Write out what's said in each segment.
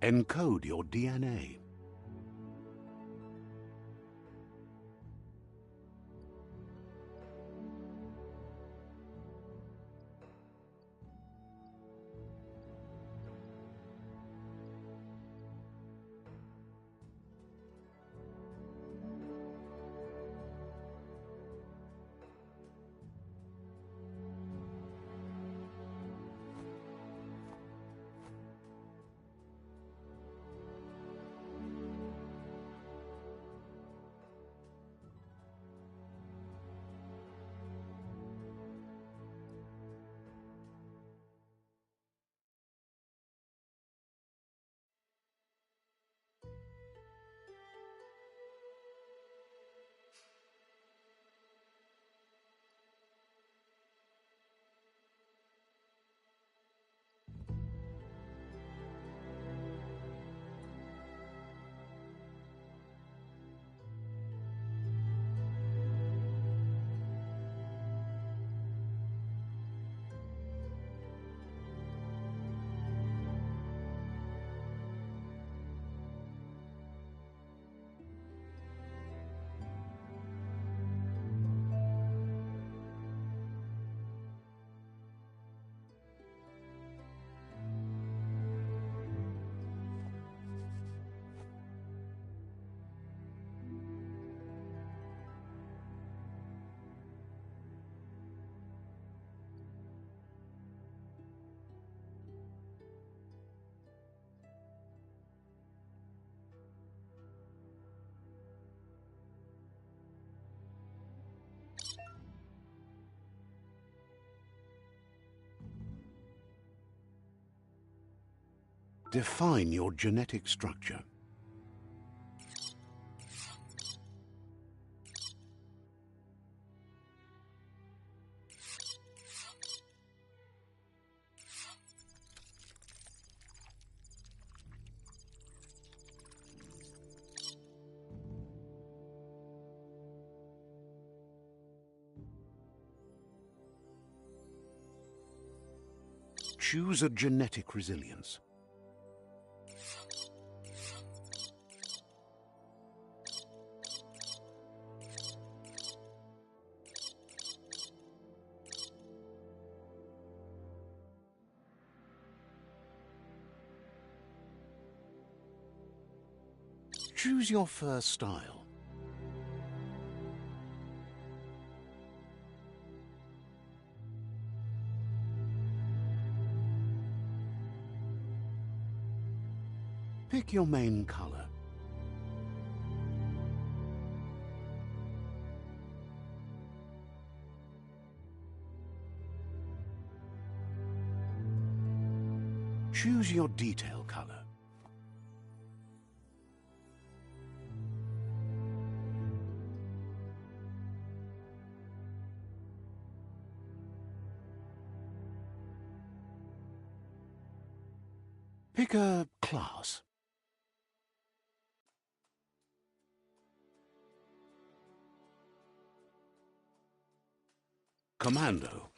Encode your DNA. Define your genetic structure. Choose a genetic resilience. Choose your first style. Pick your main color. Choose your detail color. Pick a class. Commando.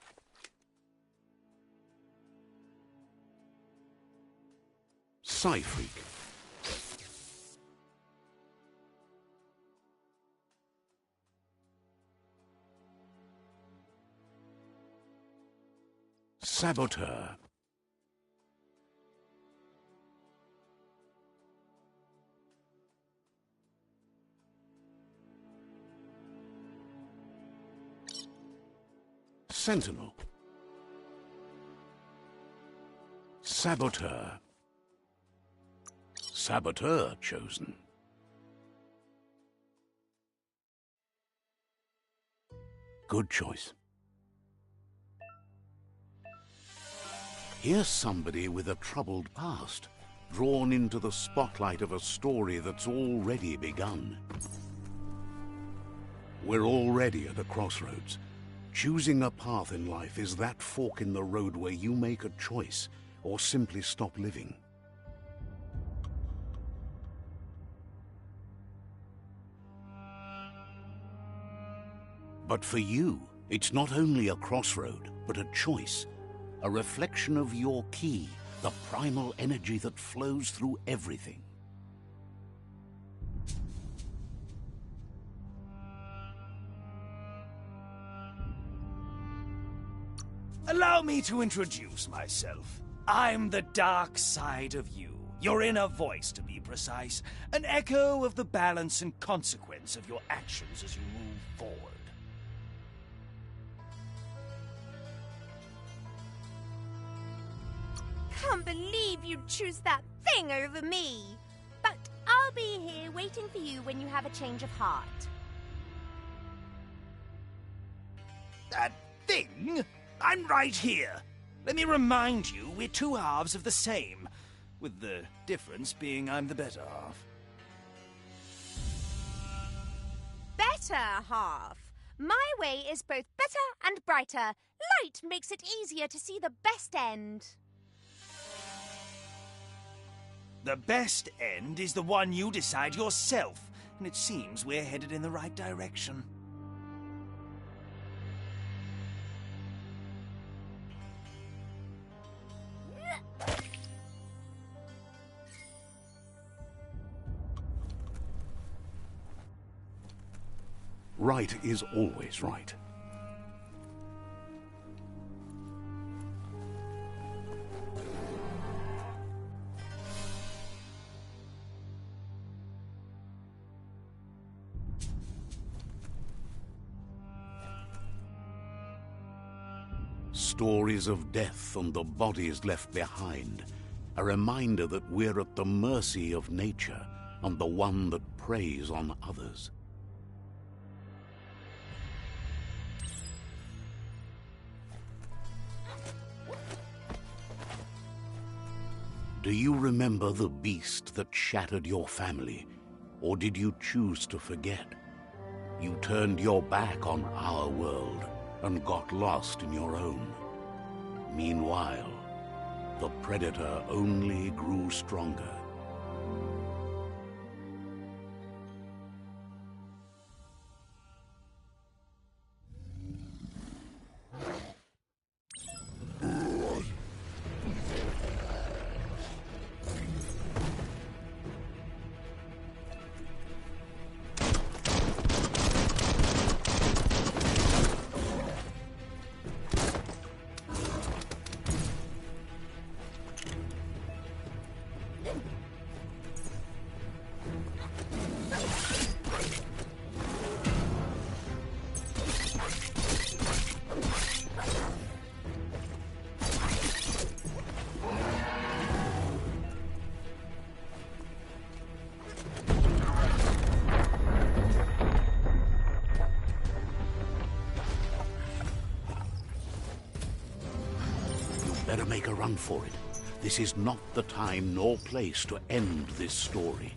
Psy-Freak. Saboteur. Sentinel. Saboteur. Saboteur chosen. Good choice. Here's somebody with a troubled past, drawn into the spotlight of a story that's already begun. We're already at a crossroads. Choosing a path in life is that fork in the road where you make a choice or simply stop living. But for you, it's not only a crossroad, but a choice, a reflection of your key, the primal energy that flows through everything. Allow me to introduce myself. I'm the dark side of you. Your inner voice, to be precise. An echo of the balance and consequence of your actions as you move forward. Can't believe you'd choose that thing over me. But I'll be here waiting for you when you have a change of heart. That thing? I'm right here. Let me remind you, we're two halves of the same, with the difference being I'm the better half. Better half. My way is both better and brighter. Light makes it easier to see the best end. The best end is the one you decide yourself, and it seems we're headed in the right direction. Right is always right. Stories of death and the bodies left behind. A reminder that we're at the mercy of nature and the one that preys on others. Do you remember the beast that shattered your family, or did you choose to forget? You turned your back on our world and got lost in your own. Meanwhile, the Predator only grew stronger. Better make a run for it. This is not the time nor place to end this story.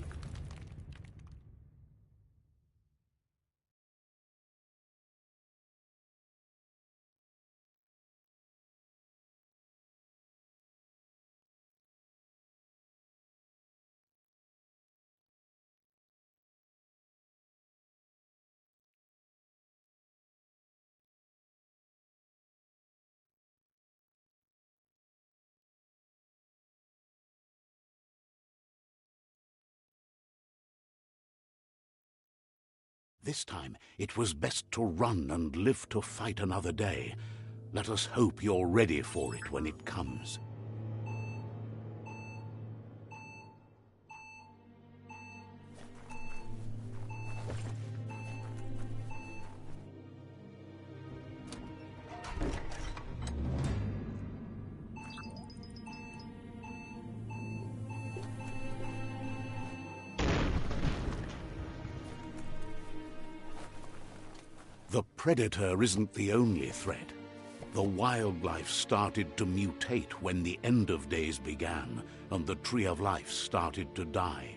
This time, it was best to run and live to fight another day. Let us hope you're ready for it when it comes. The Predator isn't the only threat. The wildlife started to mutate when the end of days began, and the Tree of Life started to die.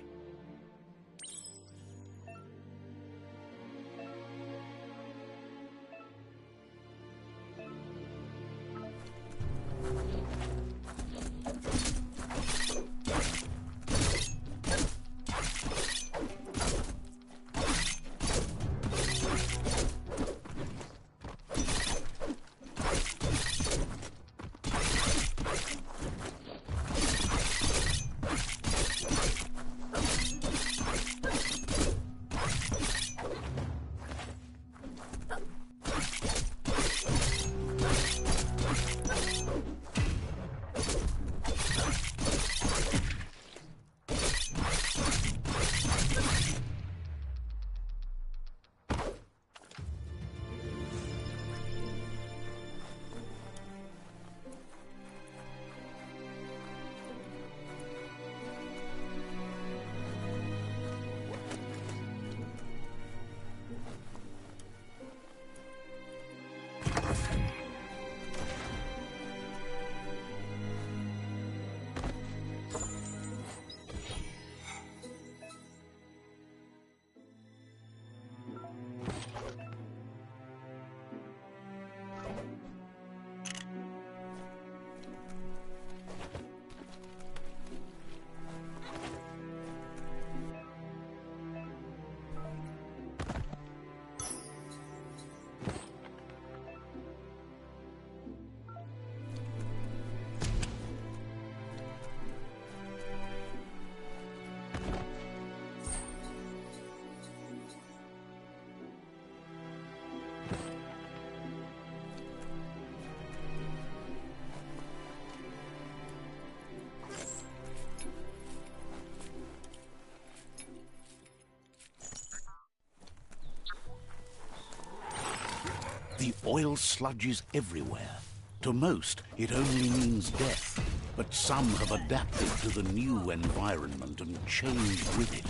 The oil sludges everywhere. To most, it only means death. But some have adapted to the new environment and changed with it.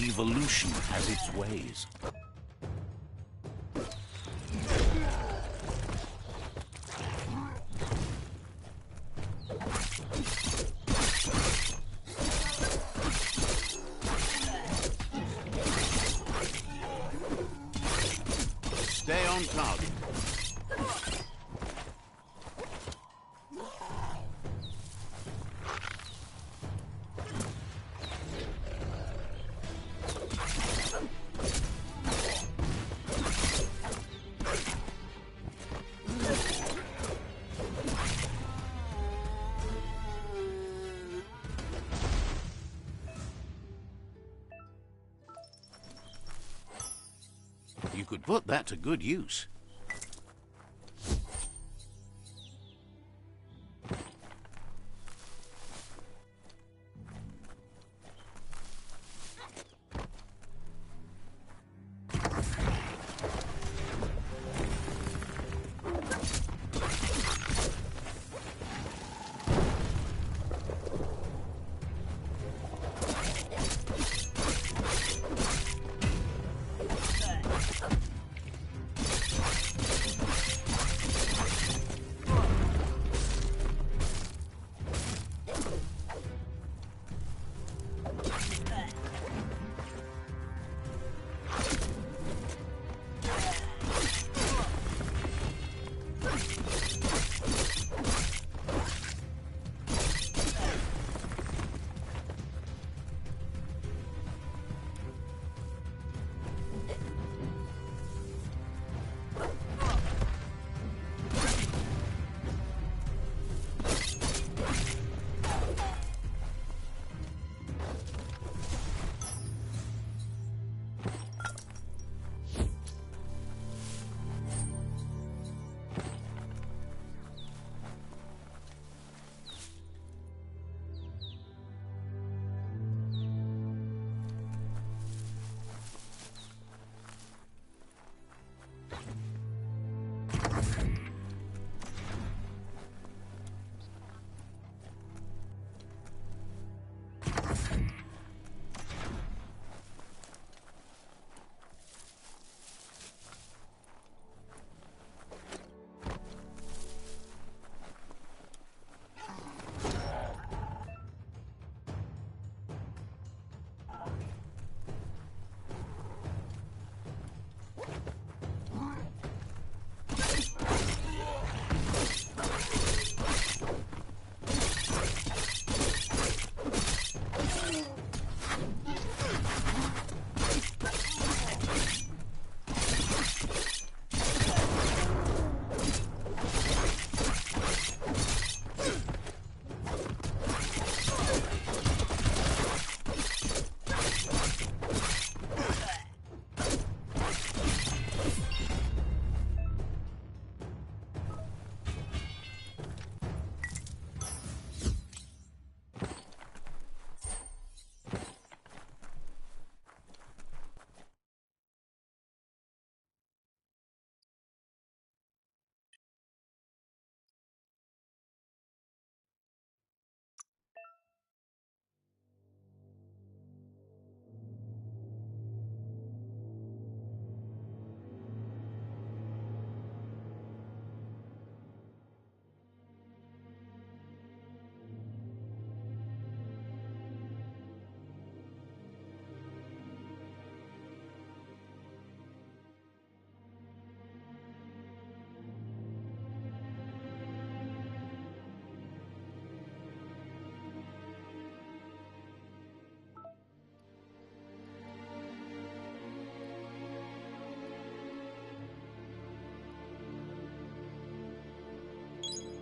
Evolution has its ways. Stay on target. You could put that to good use.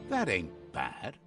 That ain't bad.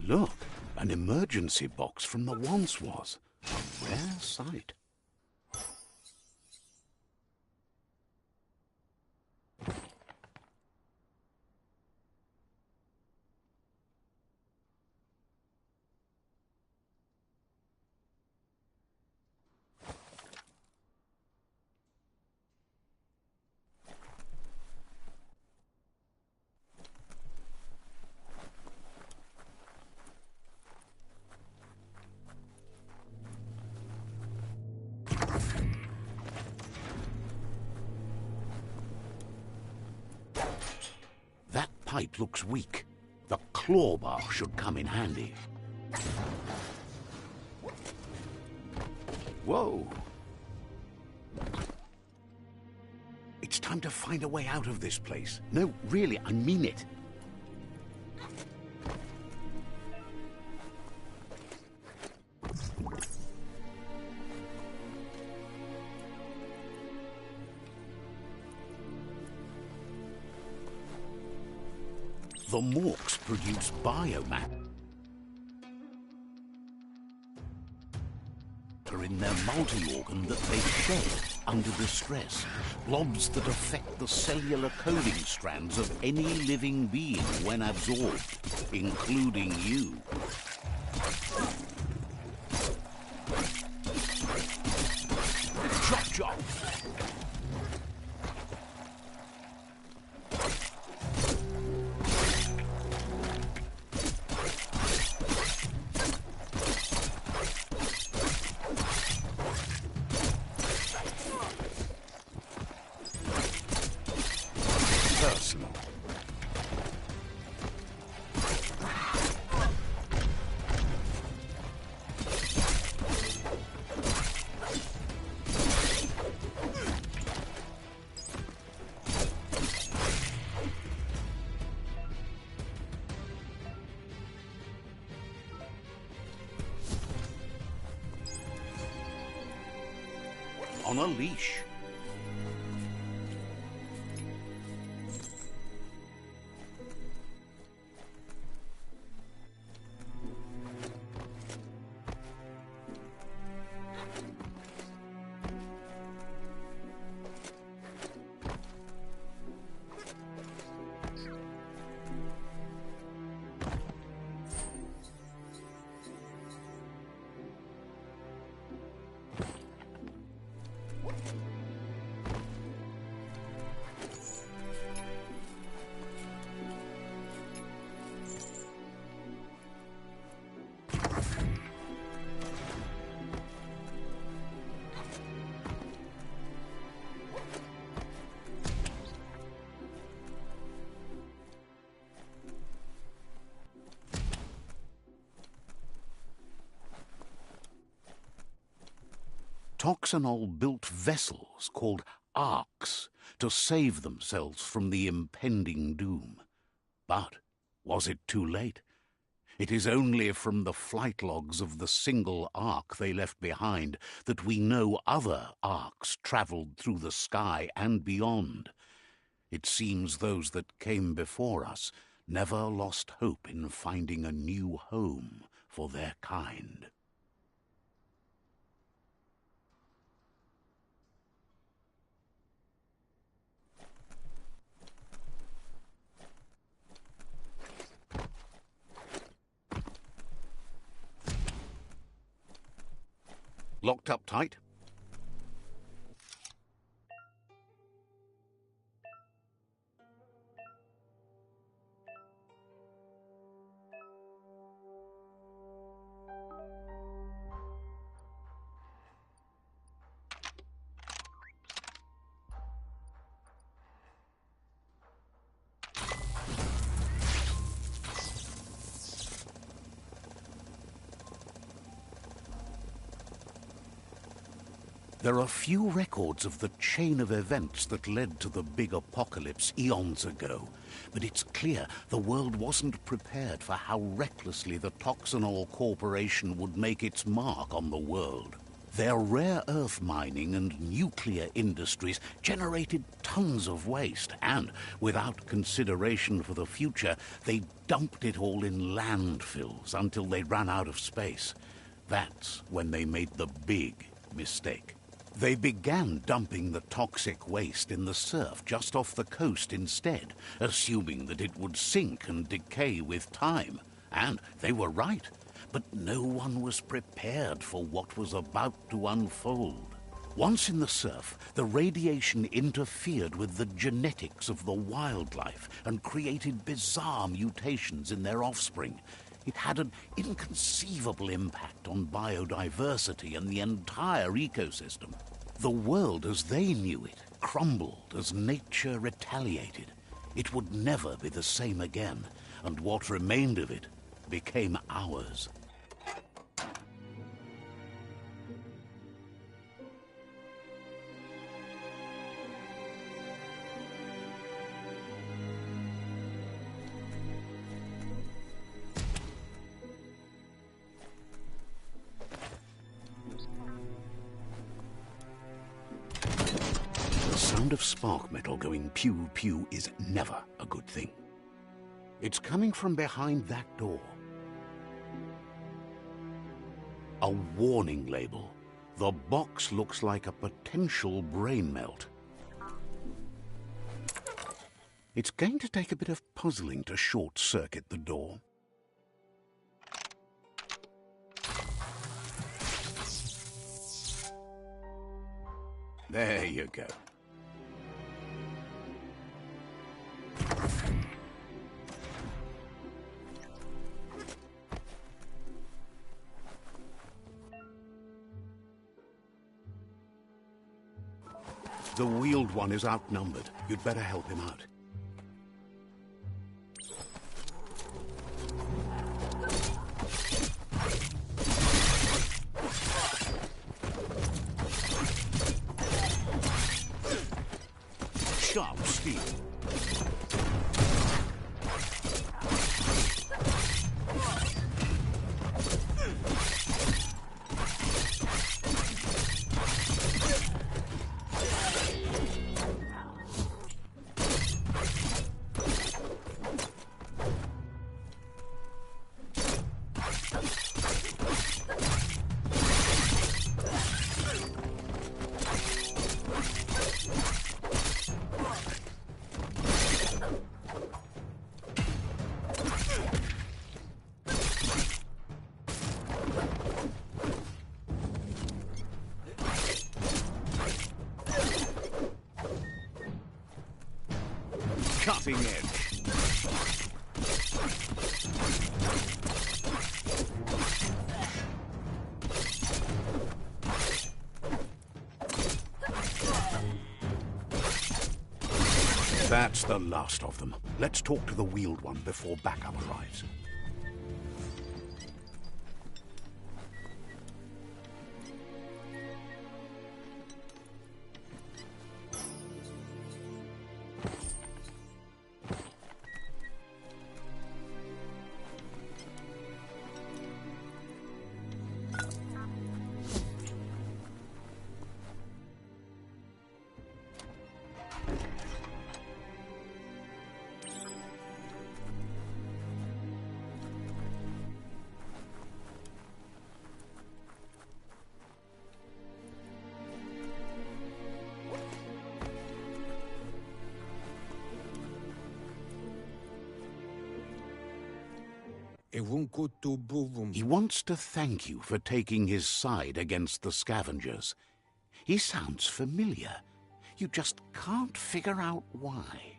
Look, an emergency box from the once was. A rare sight. That pipe looks weak. The claw bar should come in handy. Whoa! It's time to find a way out of this place. No, really, I mean it. The Morks produce biomatter in their multi-organ that they shed under distress. Blobs that affect the cellular coding strands of any living being when absorbed, including you. Chop chop! Personal. On a leash. Toxanol built vessels called arks to save themselves from the impending doom. But was it too late? It is only from the flight logs of the single ark they left behind that we know other arks travelled through the sky and beyond. It seems those that came before us never lost hope in finding a new home for their kind. Locked up tight? There are few records of the chain of events that led to the big apocalypse eons ago, but it's clear the world wasn't prepared for how recklessly the Toxanol Corporation would make its mark on the world. Their rare earth mining and nuclear industries generated tons of waste, and, without consideration for the future, they dumped it all in landfills until they ran out of space. That's when they made the big mistake. They began dumping the toxic waste in the surf just off the coast instead, assuming that it would sink and decay with time. And they were right. But no one was prepared for what was about to unfold. Once in the surf, the radiation interfered with the genetics of the wildlife and created bizarre mutations in their offspring. It had an inconceivable impact on biodiversity and the entire ecosystem. The world as they knew it crumbled as nature retaliated. It would never be the same again, and what remained of it became ours. The sound of spark metal going pew-pew is never a good thing. It's coming from behind that door. A warning label. The box looks like a potential brain melt. It's going to take a bit of puzzling to short-circuit the door. There you go. The wheeled one is outnumbered. You'd better help him out. Sharp steel. Cutting edge. That's the last of them. Let's talk to the wheeled one before backup arrives. He wants to thank you for taking his side against the scavengers. He sounds familiar. You just can't figure out why.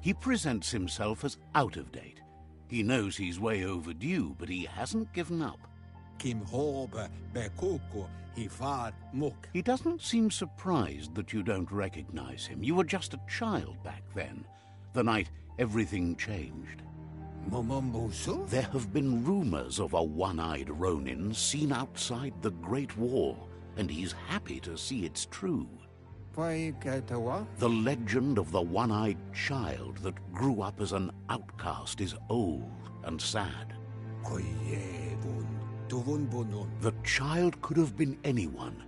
He presents himself as out of date. He knows he's way overdue, but he hasn't given up. He doesn't seem surprised that you don't recognize him. You were just a child back then, the night everything changed. There have been rumors of a one-eyed Ronin seen outside the Great Wall, and he's happy to see it's true. The legend of the one-eyed child that grew up as an outcast is old and sad. The child could have been anyone,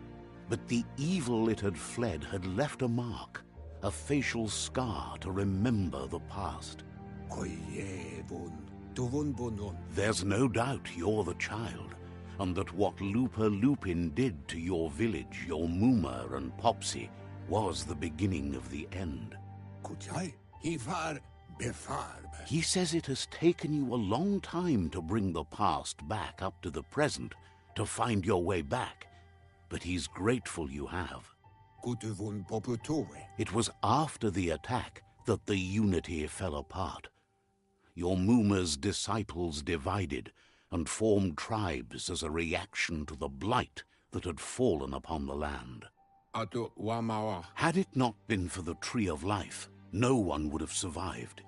but the evil it had fled had left a mark, a facial scar to remember the past. There's no doubt you're the child, and that what Looper Lupin did to your village, your Moomer and Popsy, was the beginning of the end. He says it has taken you a long time to bring the past back up to the present, to find your way back, but he's grateful you have. It was after the attack that the Unity fell apart. Your Moomer's disciples divided and formed tribes as a reaction to the blight that had fallen upon the land. Had it not been for the Tree of Life, no one would have survived.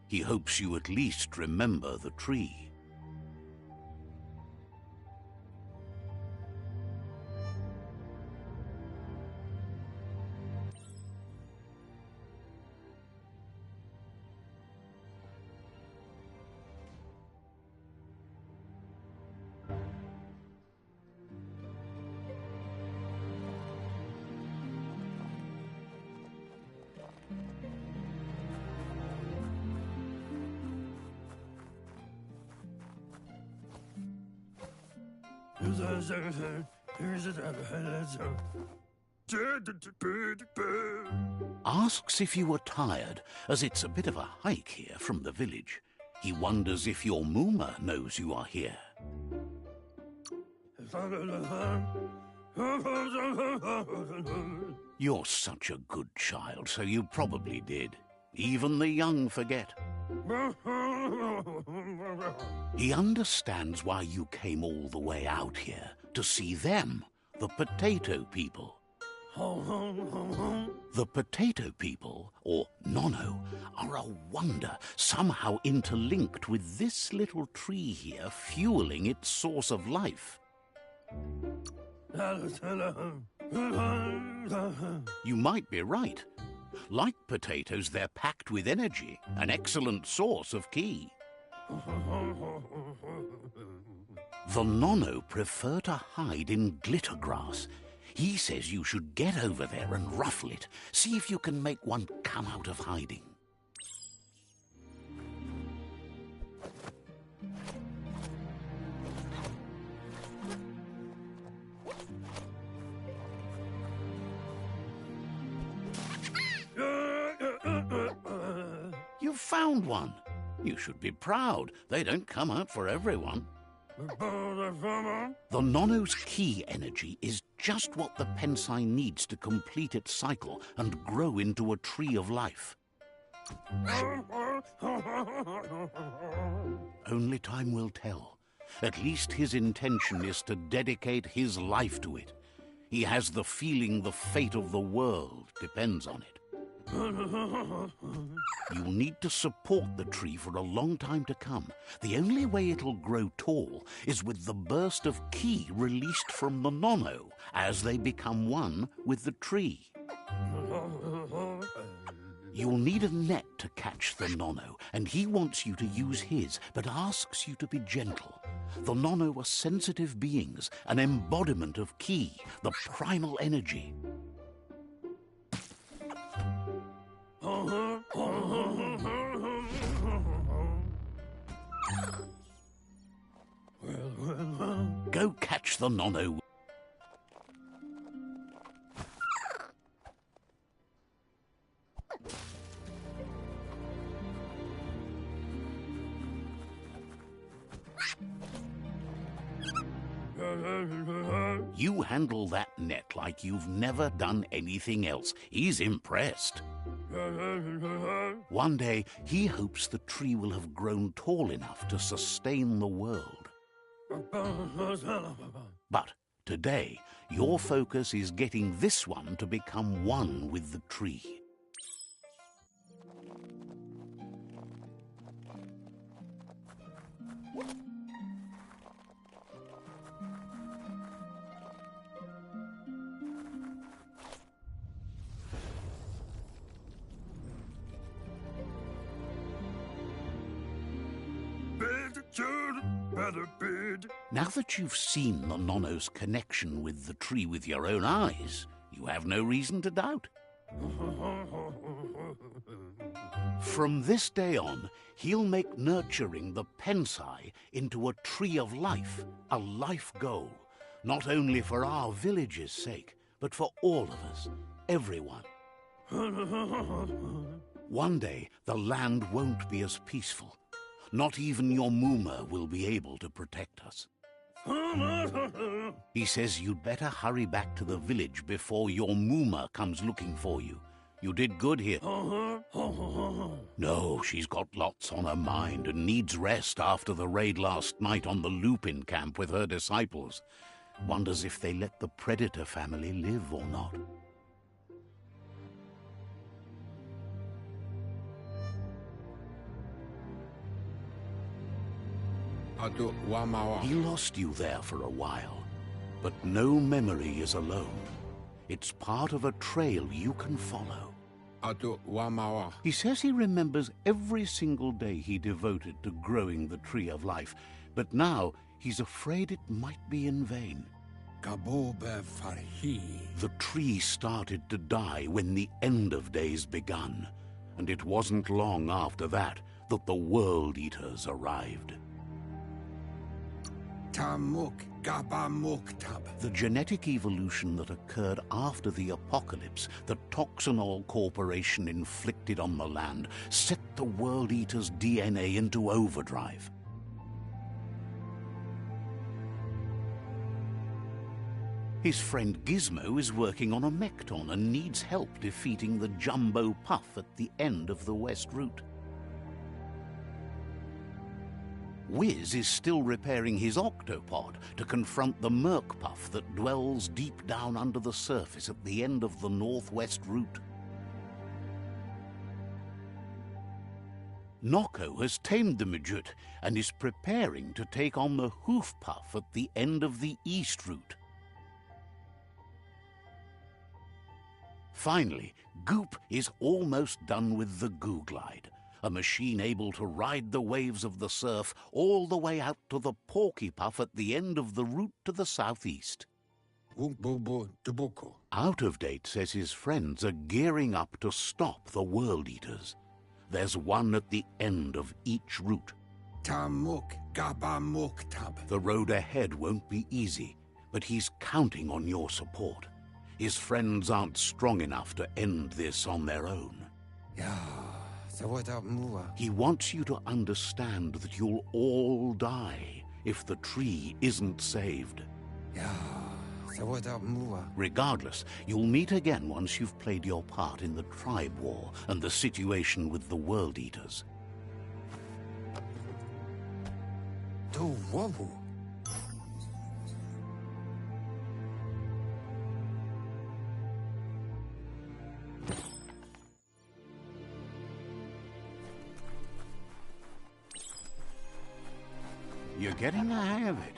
He hopes you at least remember the tree. Asks if you are tired, as it's a bit of a hike here from the village. He wonders if your Moomer knows you are here. You're such a good child, so you probably did. Even the young forget. He understands why you came all the way out here, to see them, the Potato People. The Potato People, or Nono, are a wonder, somehow interlinked with this little tree here, fueling its source of life. You might be right. Like potatoes, they're packed with energy, an excellent source of ki. The Nono prefer to hide in glitter grass. He says you should get over there and ruffle it. See if you can make one come out of hiding. You found one. You should be proud. They don't come out for everyone. The Nono's ki energy is just what the Pensai needs to complete its cycle and grow into a tree of life. Only time will tell. At least his intention is to dedicate his life to it. He has the feeling the fate of the world depends on it. You'll need to support the tree for a long time to come. The only way it'll grow tall is with the burst of ki released from the Nono as they become one with the tree. You'll need a net to catch the Nono, and he wants you to use his, but asks you to be gentle. The Nono are sensitive beings, an embodiment of ki, the primal energy. Go catch the Nono. You handle that net like you've never done anything else. He's impressed. One day, he hopes the tree will have grown tall enough to sustain the world. But today, your focus is getting this one to become one with the tree. Now that you've seen the Nono's connection with the tree with your own eyes, you have no reason to doubt. From this day on, he'll make nurturing the Pensai into a tree of life, a life goal, not only for our village's sake, but for all of us, everyone. One day, the land won't be as peaceful. Not even your Muma will be able to protect us. He says you'd better hurry back to the village before your Muma comes looking for you. You did good here. No, she's got lots on her mind and needs rest after the raid last night on the Lupin camp with her disciples. Wonders if they let the Predator family live or not. He lost you there for a while, but no memory is alone. It's part of a trail you can follow. He says he remembers every single day he devoted to growing the Tree of Life, but now he's afraid it might be in vain. The tree started to die when the end of days begun, and it wasn't long after that that the World Eaters arrived. The genetic evolution that occurred after the apocalypse that Toxanol Corporation inflicted on the land set the World Eater's DNA into overdrive. His friend Gizmo is working on a Mekton and needs help defeating the Jumbo Puff at the end of the West Route. Wiz is still repairing his octopod to confront the Merc-Puff that dwells deep down under the surface at the end of the Northwest Route. Nocco has tamed the Midget and is preparing to take on the Hoof Puff at the end of the East Route. Finally, Goop is almost done with the Googlide, a machine able to ride the waves of the surf all the way out to the Porky Puff at the end of the route to the southeast. Out of Date says his friends are gearing up to stop the World Eaters. There's one at the end of each route. The road ahead won't be easy, but he's counting on your support. His friends aren't strong enough to end this on their own. He wants you to understand that you'll all die if the tree isn't saved. Regardless, you'll meet again once you've played your part in the tribe war and the situation with the World Eaters. You're getting the hang of it.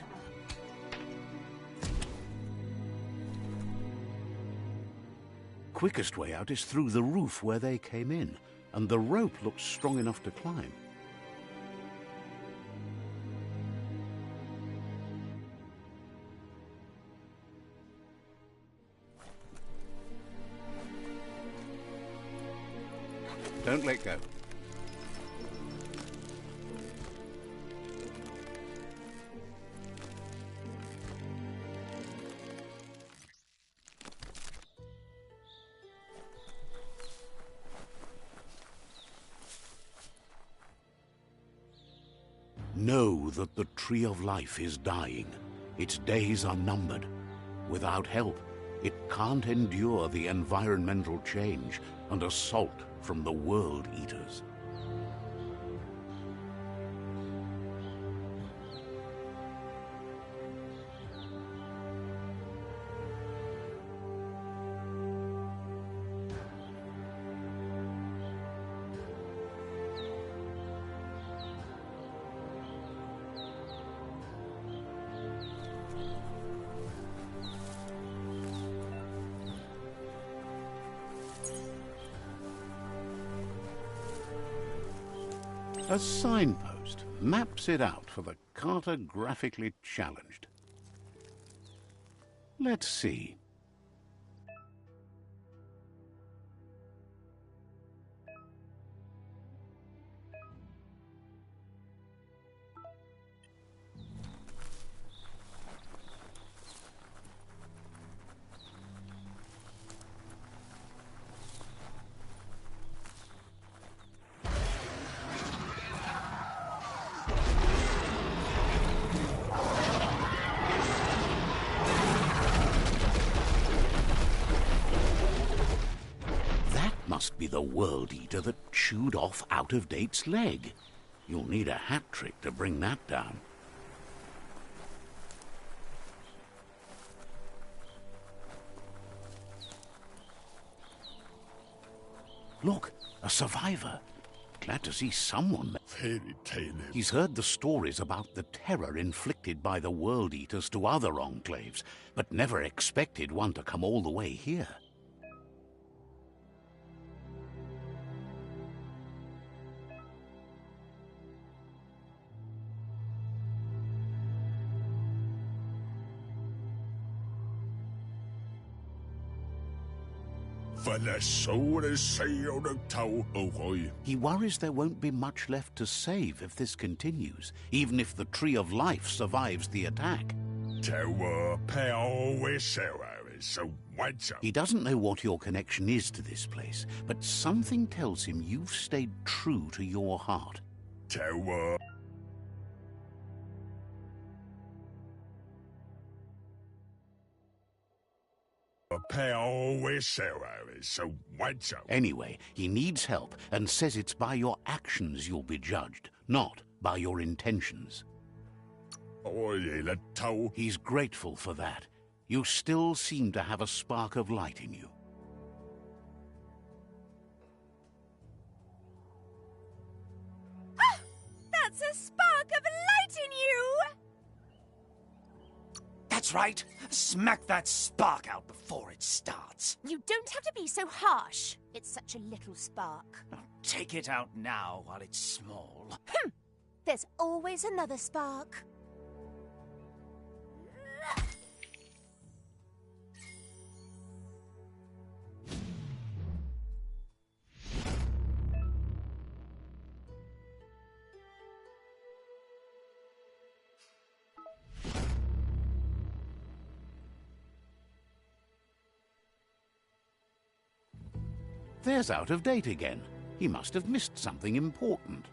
Quickest way out is through the roof where they came in, and the rope looks strong enough to climb. Don't let go. Know that the Tree of Life is dying. Its days are numbered. Without help, it can't endure the environmental change and assault from the World Eaters. A signpost maps it out for the cartographically challenged. Let's see. must be the World Eater that chewed off Out of Date's leg. You'll need a hat trick to bring that down. Look, a survivor. Glad to see someone. Fairy tale. He's heard the stories about the terror inflicted by the World Eaters to other enclaves, but never expected one to come all the way here. He worries there won't be much left to save if this continues, even if the Tree of Life survives the attack. He doesn't know what your connection is to this place, but something tells him you've stayed true to your heart. Anyway, he needs help and says it's by your actions you'll be judged, not by your intentions. He's grateful for that. You still seem to have a spark of light in you. Ah! That's a spark of light in you! That's right. Smack that spark out before it starts. You don't have to be so harsh. It's such a little spark. Now, take it out now while it's small. There's always another spark. There's Out of Date again. He must have missed something important.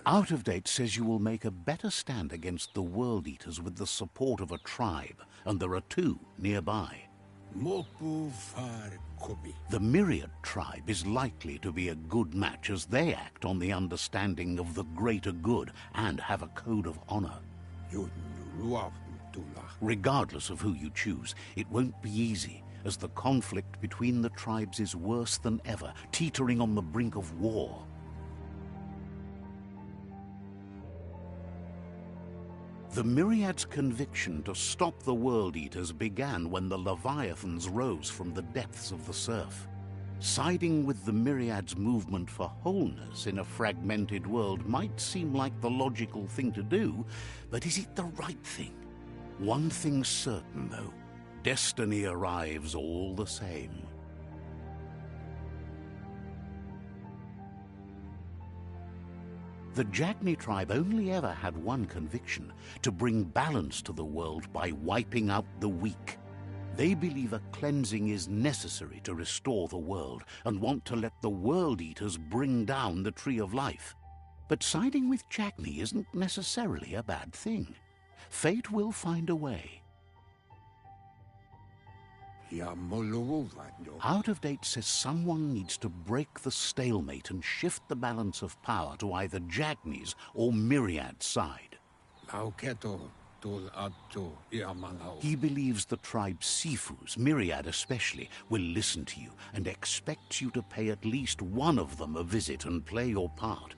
Out of Date says you will make a better stand against the World Eaters with the support of a tribe, and there are two nearby. The Myriad tribe is likely to be a good match as they act on the understanding of the greater good and have a code of honor. Regardless of who you choose, it won't be easy, as the conflict between the tribes is worse than ever, teetering on the brink of war. The Myriad's conviction to stop the World Eaters began when the Leviathans rose from the depths of the surf. Siding with the Myriad's movement for wholeness in a fragmented world might seem like the logical thing to do, but is it the right thing? One thing's certain, though. Destiny arrives all the same. The Jagni tribe only ever had one conviction: to bring balance to the world by wiping out the weak. They believe a cleansing is necessary to restore the world, and want to let the World Eaters bring down the Tree of Life. But siding with Jagni isn't necessarily a bad thing. Fate will find a way. Out of Date says someone needs to break the stalemate and shift the balance of power to either Jagni's or Myriad's side. He believes the tribe Sifus, Myriad especially, will listen to you and expects you to pay at least one of them a visit and play your part.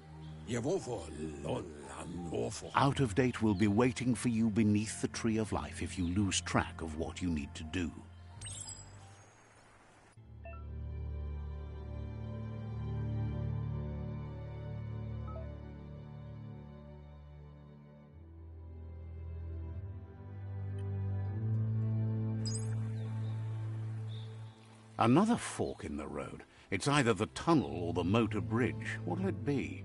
Out of Date will be waiting for you beneath the Tree of Life if you lose track of what you need to do. Another fork in the road. It's either the tunnel or the motor bridge. What'll it be?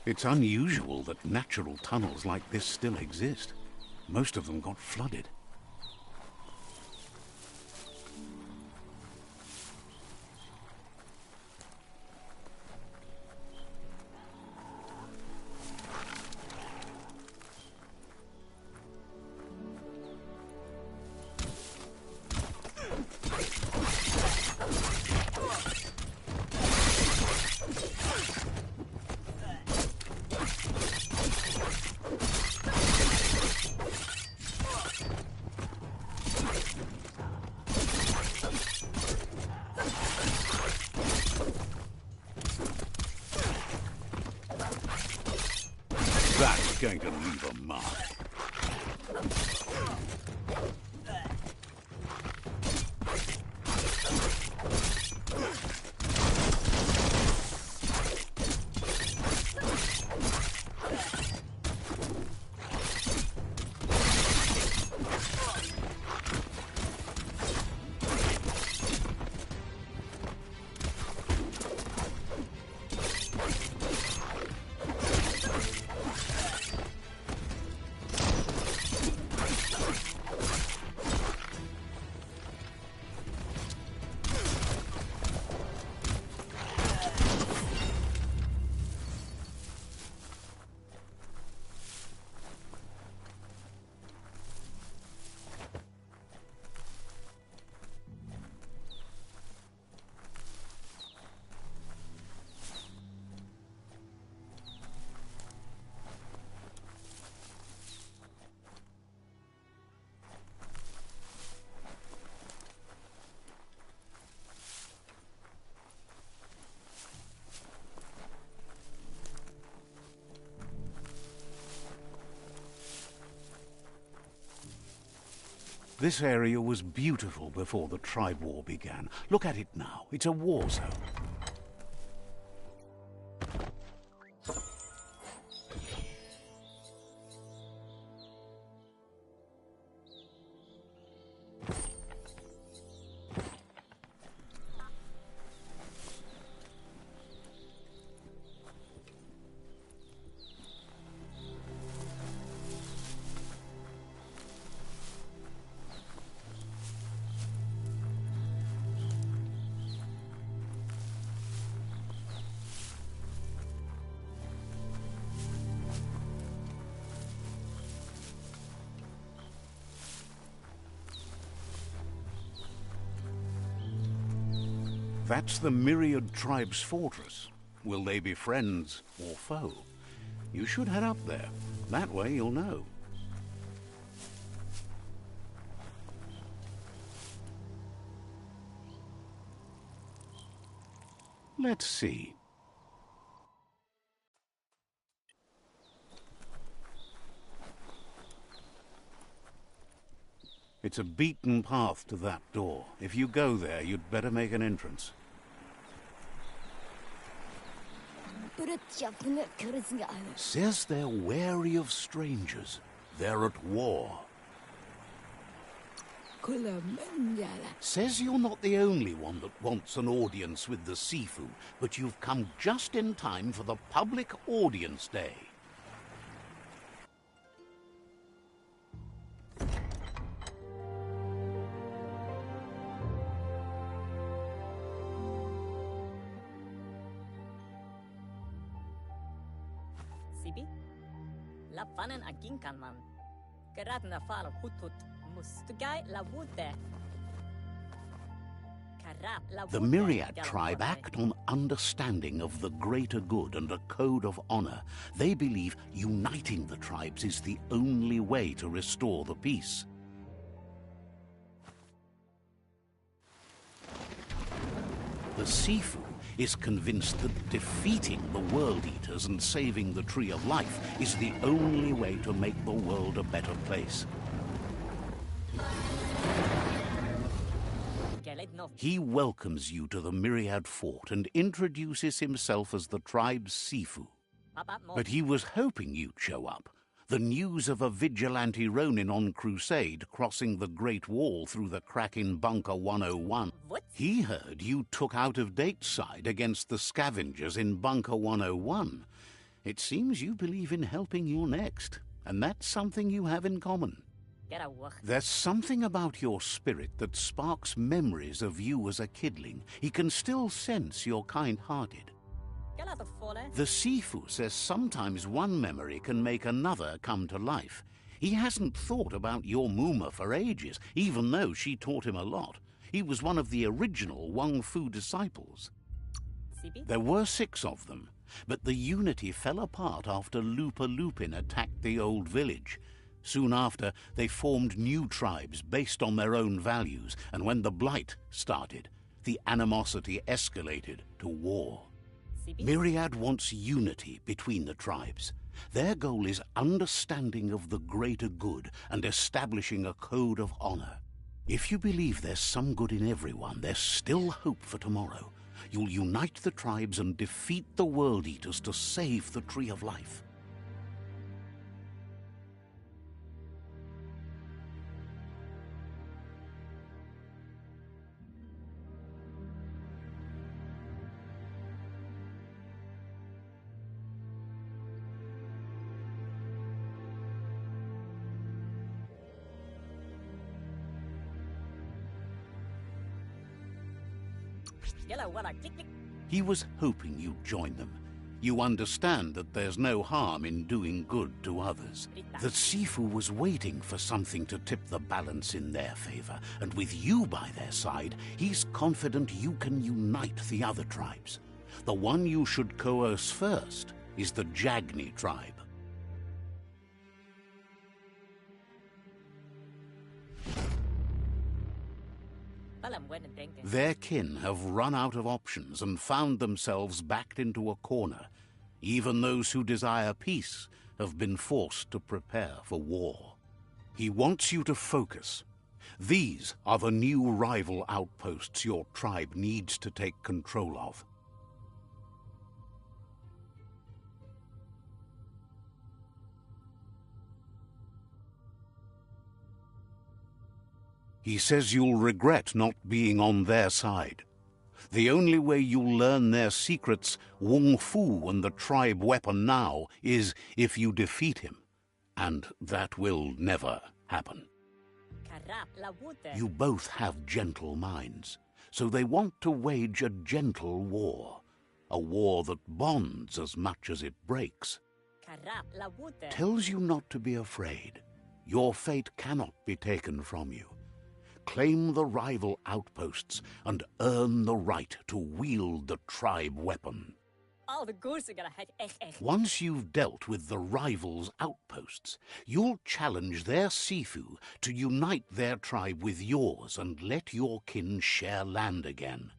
It's unusual that natural tunnels like this still exist. Most of them got flooded. That's going to leave a mark. This area was beautiful before the tribe war began. Look at it now. It's a war zone. That's the Myriad Tribe's fortress. Will they be friends or foe? You should head up there. That way you'll know. Let's see. It's a beaten path to that door. If you go there, you'd better make an entrance. Says they're wary of strangers. They're at war. Says you're not the only one that wants an audience with the Sifu, but you've come just in time for the public audience day. La fanen aginkan man. Geradna fal hutut mustugai la wute. The Myriad tribe act on understanding of the greater good and a code of honor. They believe uniting the tribes is the only way to restore the peace. The Sifu is convinced that defeating the World Eaters and saving the Tree of Life is the only way to make the world a better place. He welcomes you to the Myriad Fort and introduces himself as the tribe's Sifu. But he was hoping you'd show up. The news of a vigilante Ronin on crusade crossing the Great Wall through the crack in Bunker 101. He heard you took out of Date's side against the scavengers in Bunker 101. It seems you believe in helping your next, and that's something you have in common. Get a wach. There's something about your spirit that sparks memories of you as a kidling. He can still sense you're kind-hearted. Get out the fole. The Sifu says sometimes one memory can make another come to life. He hasn't thought about your Muma for ages, even though she taught him a lot. He was one of the original Wang Fu disciples. CB? There were 6 of them, but the unity fell apart after Lupa Lupin attacked the old village. Soon after, they formed new tribes based on their own values, and when the Blight started, the animosity escalated to war. CB? Myriad wants unity between the tribes. Their goal is understanding of the greater good and establishing a code of honor. If you believe there's some good in everyone, there's still hope for tomorrow. You'll unite the tribes and defeat the World Eaters to save the Tree of Life. Yellow, what a click, click. He was hoping you'd join them. You understand that there's no harm in doing good to others. The Sifu was waiting for something to tip the balance in their favor, and with you by their side, he's confident you can unite the other tribes. The one you should coerce first is the Jagni tribe. Well, I'm wet and drinking. Their kin have run out of options and found themselves backed into a corner. Even those who desire peace have been forced to prepare for war. He wants you to focus. These are the new rival outposts your tribe needs to take control of. He says you'll regret not being on their side. The only way you'll learn their secrets, Wung Fu and the tribe weapon now, is if you defeat him. And that will never happen. Carap, la water. You both have gentle minds, so they want to wage a gentle war. A war that bonds as much as it breaks. Carap, la water. Tells you not to be afraid. Your fate cannot be taken from you. Claim the rival outposts and earn the right to wield the tribe weapon. All the goose are gonna have echt. Once you've dealt with the rivals' outposts, you'll challenge their Sifu to unite their tribe with yours and let your kin share land again.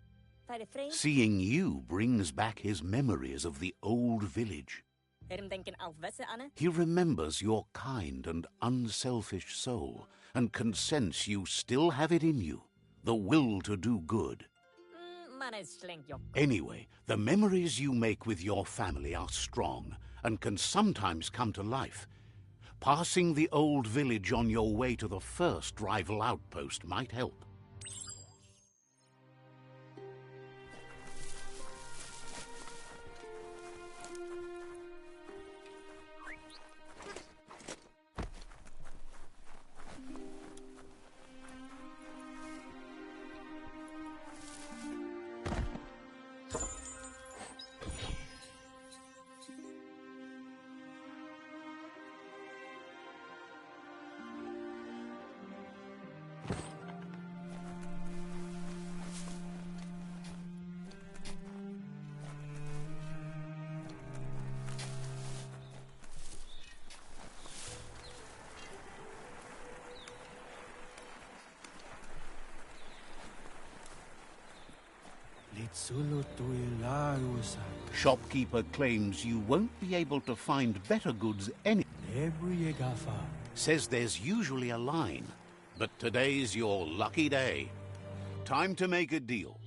By the frame, Seeing you brings back his memories of the old village. hem denken alvesse Anne. He remembers your kind and unselfish soul and can sense you still have it in you, the will to do good. Man is slink yok. Anyway, the memories you make with your family are strong and can sometimes come to life. Passing the old village on your way to the first rival outpost might help. Shopkeeper claims you won't be able to find better goods Says there's usually a line, but today's your lucky day. Time to make a deal.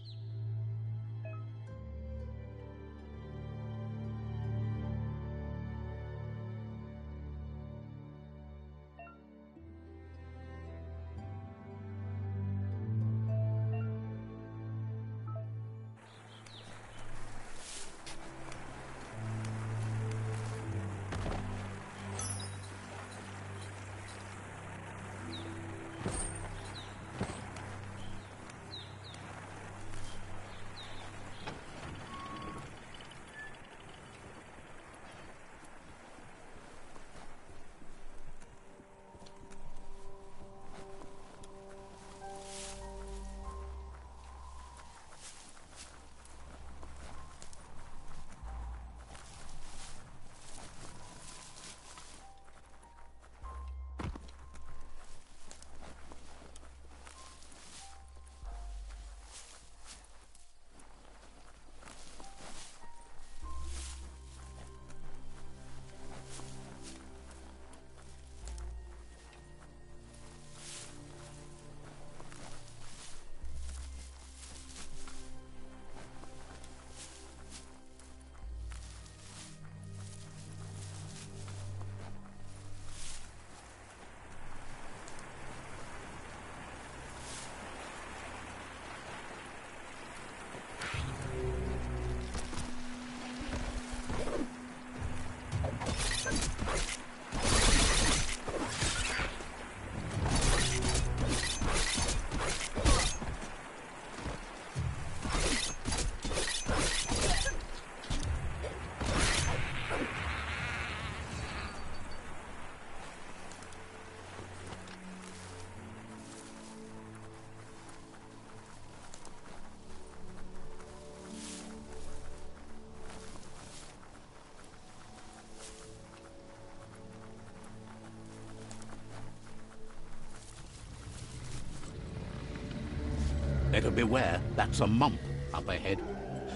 Better beware, that's a mump up ahead.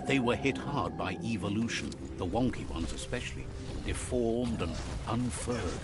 They were hit hard by evolution, the wonky ones especially, deformed and unfurred.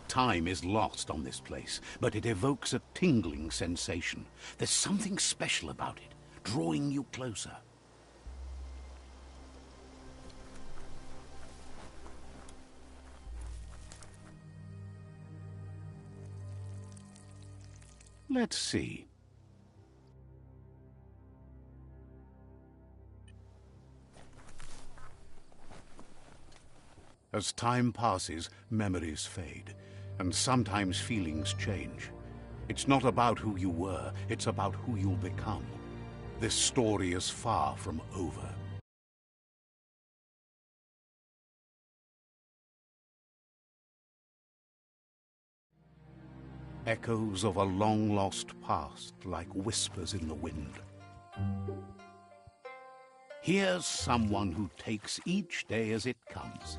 Time is lost on this place, but it evokes a tingling sensation. There's something special about it, drawing you closer. Let's see. As time passes, memories fade, and sometimes feelings change. It's not about who you were, it's about who you'll become. This story is far from over. Echoes of a long-lost past, like whispers in the wind. Here's someone who takes each day as it comes.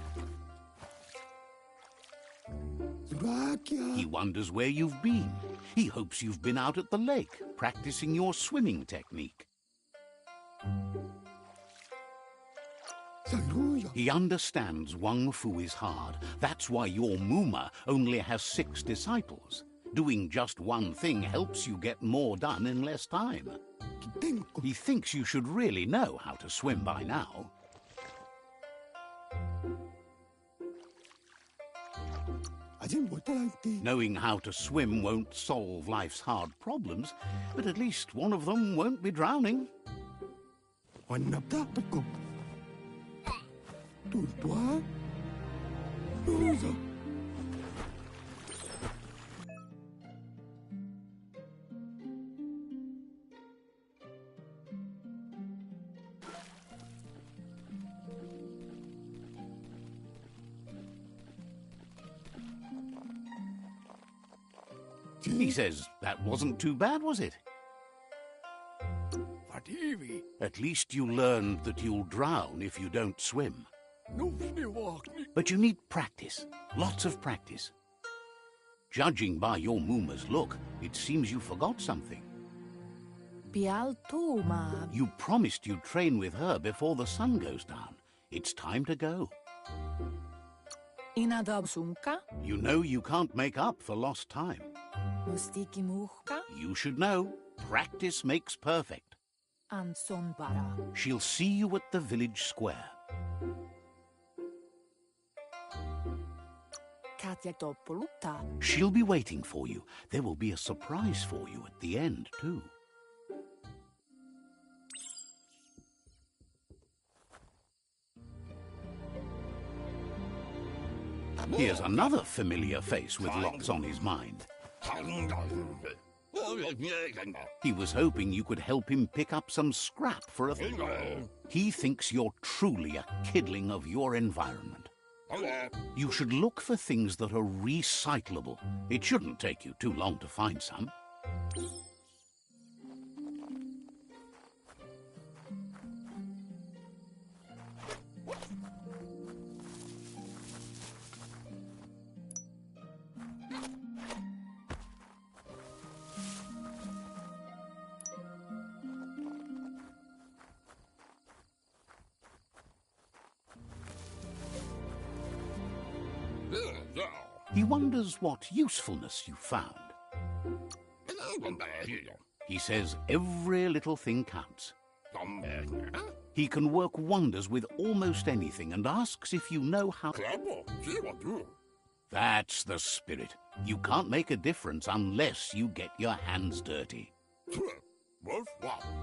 He wonders where you've been. He hopes you've been out at the lake, practicing your swimming technique. He understands Wang Fu is hard. That's why your Muma only has 6 disciples. Doing just one thing helps you get more done in less time. He thinks you should really know how to swim by now. Knowing how to swim won't solve life's hard problems, but at least one of them won't be drowning. He says that wasn't too bad, was it? At least you learned that you'll drown if you don't swim. But you need practice, lots of practice. Judging by your Mooma's look, it seems you forgot something. Pialtuma. You promised you'd train with her before the sun goes down. It's time to go. Inadobsunka. You know you can't make up for lost time. Mustiki muhka. You should know, practice makes perfect. Ansonbara. She'll see you at the village square. Katyatopoluta. She'll be waiting for you. There will be a surprise for you at the end, too. Here's another familiar face with lots on his mind. He was hoping you could help him pick up some scrap for a... He thinks you're truly a kidling of your environment. You should look for things that are recyclable. It shouldn't take you too long to find some. He wonders what usefulness you found. He says every little thing counts. He can work wonders with almost anything and asks if you know how... That's the spirit. You can't make a difference unless you get your hands dirty.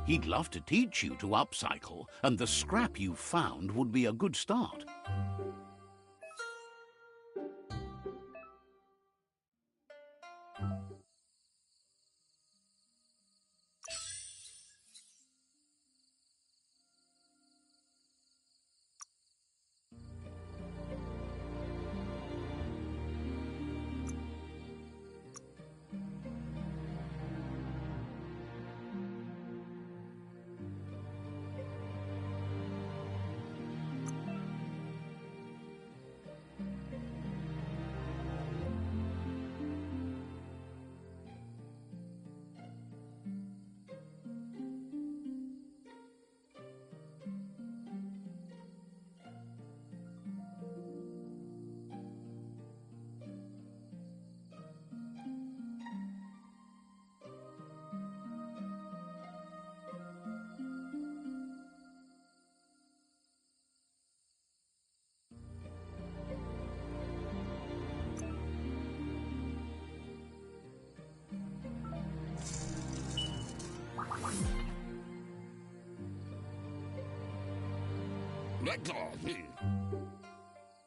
He'd love to teach you to upcycle, and the scrap you found would be a good start.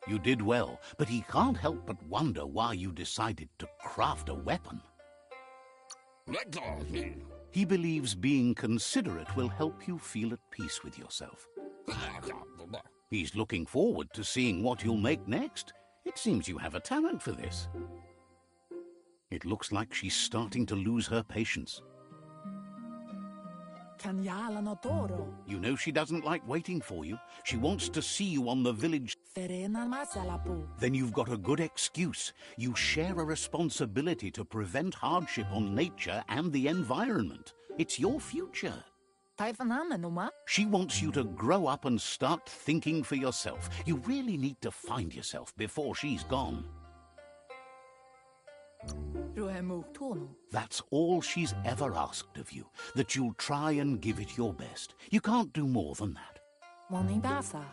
You did well, but he can't help but wonder why you decided to craft a weapon. He believes being considerate will help you feel at peace with yourself. He's looking forward to seeing what you'll make next. It seems you have a talent for this. It looks like she's starting to lose her patience. You know she doesn't like waiting for you. She wants to see you on the village. Then you've got a good excuse. You share a responsibility to prevent hardship on nature and the environment. It's your future. She wants you to grow up and start thinking for yourself. You really need to find yourself before she's gone. That's all she's ever asked of you, that you'll try and give it your best. You can't do more than that.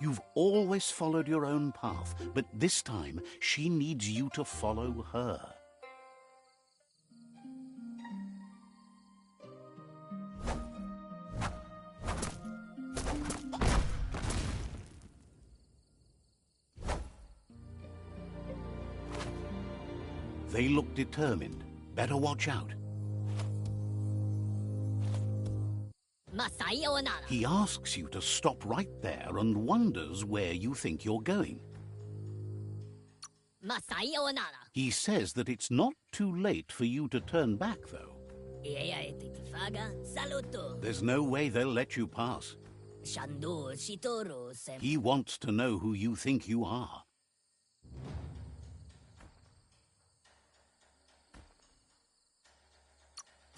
You've always followed your own path, but this time she needs you to follow her. They look determined. Better watch out. He asks you to stop right there and wonders where you think you're going. He says that it's not too late for you to turn back, though. There's no way they'll let you pass. Shando Shitoro sem. He wants to know who you think you are.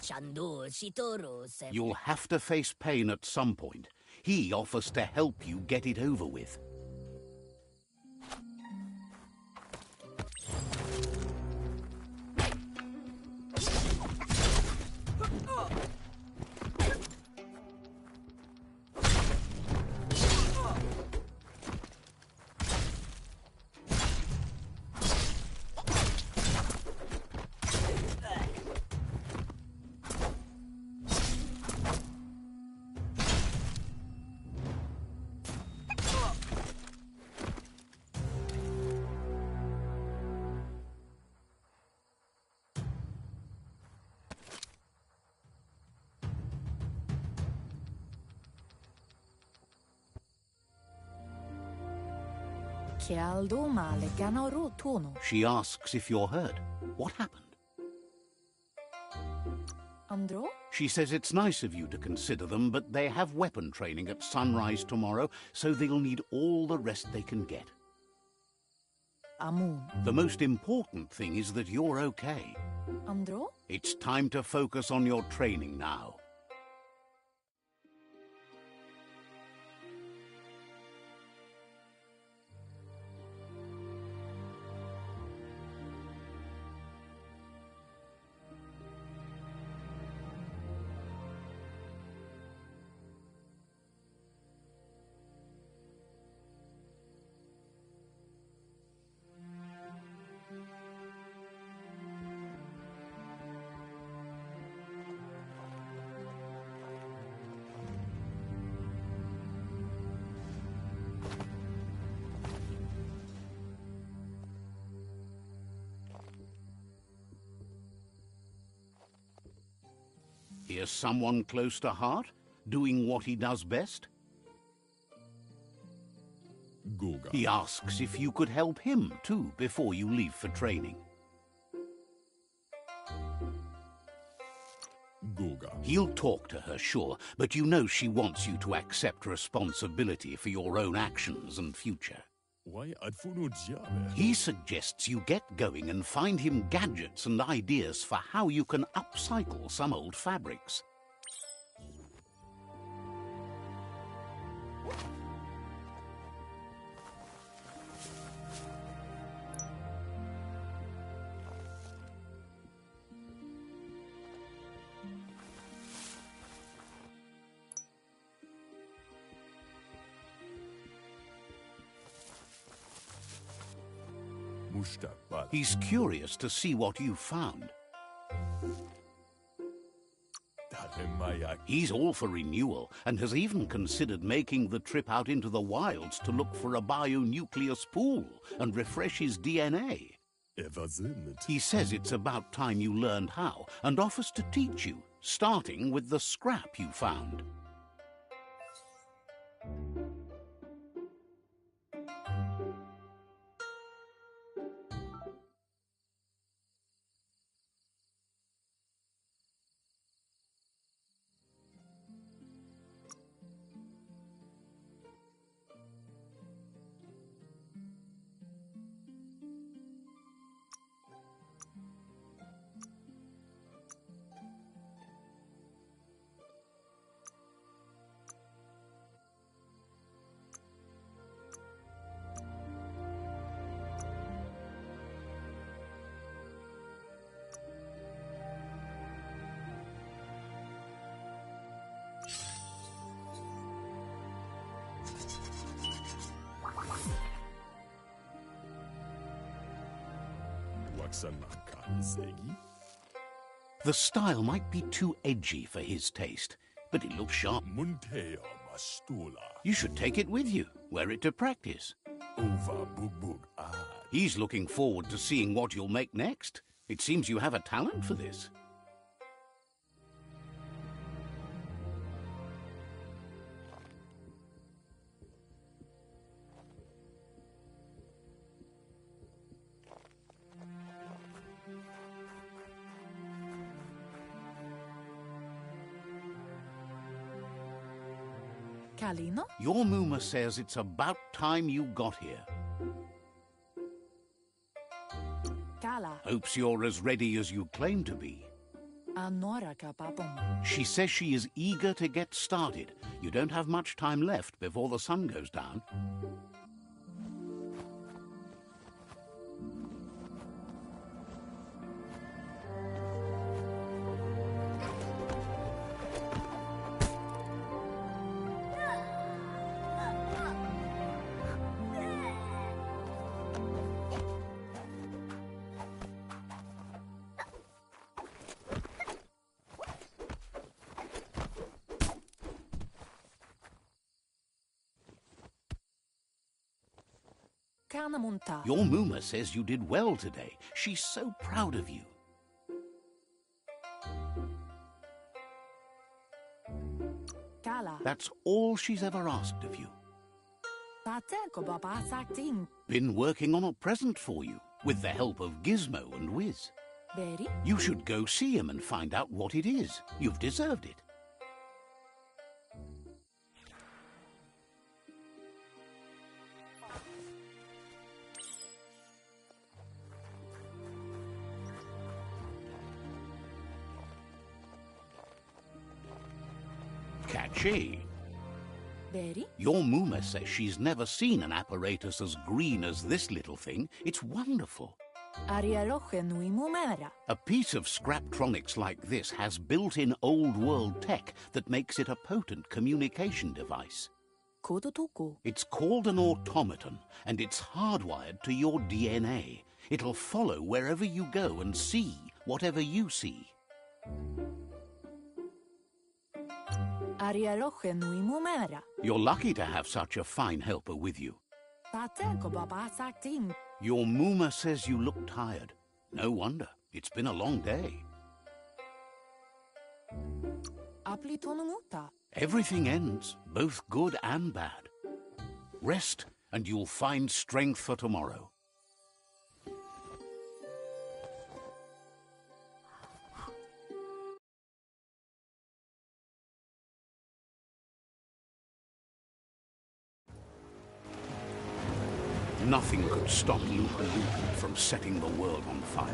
Shando Shitoro sem. You'll have to face pain at some point. He offers to help you get it over with. Chialdo male ganoro tono. She asks if you're hurt. What happened? Andro? She says it's nice of you to consider them, but they have weapon training at sunrise tomorrow, so they'll need all the rest they can get. Amun. The most important thing is that you're okay. Andro? It's time to focus on your training now. Here's someone close to heart, doing what he does best. Goga. He asks if you could help him, too, before you leave for training. Goga. He'll talk to her, sure, but you know she wants you to accept responsibility for your own actions and future. Why adfuno diabe? He suggests you get going and find him gadgets and ideas for how you can upcycle some old fabrics. Mushtaqbal. He's curious to see what you found. Dalemayak. He's all for renewal and has even considered making the trip out into the wilds to look for a bionucleus pool and refresh his DNA. Everzimmet. He says it's about time you learned how and offers to teach you, starting with the scrap you found. Waxanaka Isegi. The style might be too edgy for his taste, but it looks sharp. Munteo Mastula. You should take it with you, wear it to practice. Over Bugbug Ad. He's looking forward to seeing what you'll make next. It seems you have a talent for this. Kalino? Your Muma says it's about time you got here. Kala. Hopes you're as ready as you claim to be. Anora kapapom. She says she is eager to get started. You don't have much time left before the sun goes down. Kanamunta. Your Muma says you did well today. She's so proud of you. Kala. That's all she's ever asked of you. Pateko baba sakting. Been working on a present for you, with the help of Gizmo and Wiz. Beri. You should go see him and find out what it is. You've deserved it. Catchy. Beri. Your Muma says she's never seen an apparatus as green as this little thing. It's wonderful. Ariaroche nui mumera. A piece of Scraptronics like this has built-in old-world tech that makes it a potent communication device. Kodotuku. It's called an automaton, and it's hardwired to your DNA. It'll follow wherever you go and see whatever you see. Ariaroche nui mumera. You're lucky to have such a fine helper with you. Pateko baba sakting. Your Muma says you look tired. No wonder. It's been a long day. Aplitonumuta. Everything ends, both good and bad. Rest, and you'll find strength for tomorrow. Nothing could stop Lupa Lupa from setting the world on fire.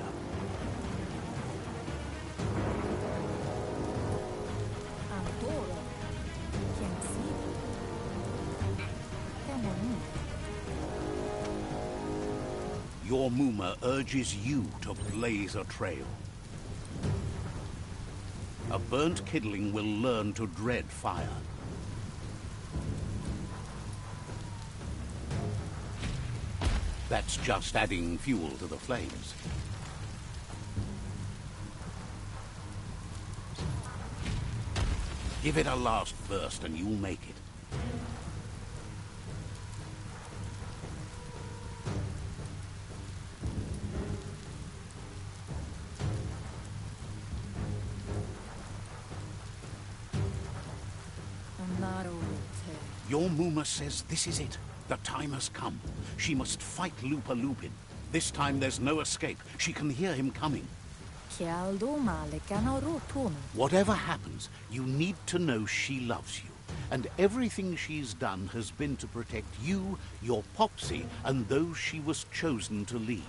Antoro. Kensi. Temoni. Your Muma urges you to blaze a trail. A burnt kidling will learn to dread fire. That's just adding fuel to the flames. Give it a last burst and you'll make it. Your Muma says this is it. The time has come. She must fight Lupa Lupin. This time there's no escape. She can hear him coming. Whatever happens, you need to know she loves you. And everything she's done has been to protect you, your Popsy, and those she was chosen to lead.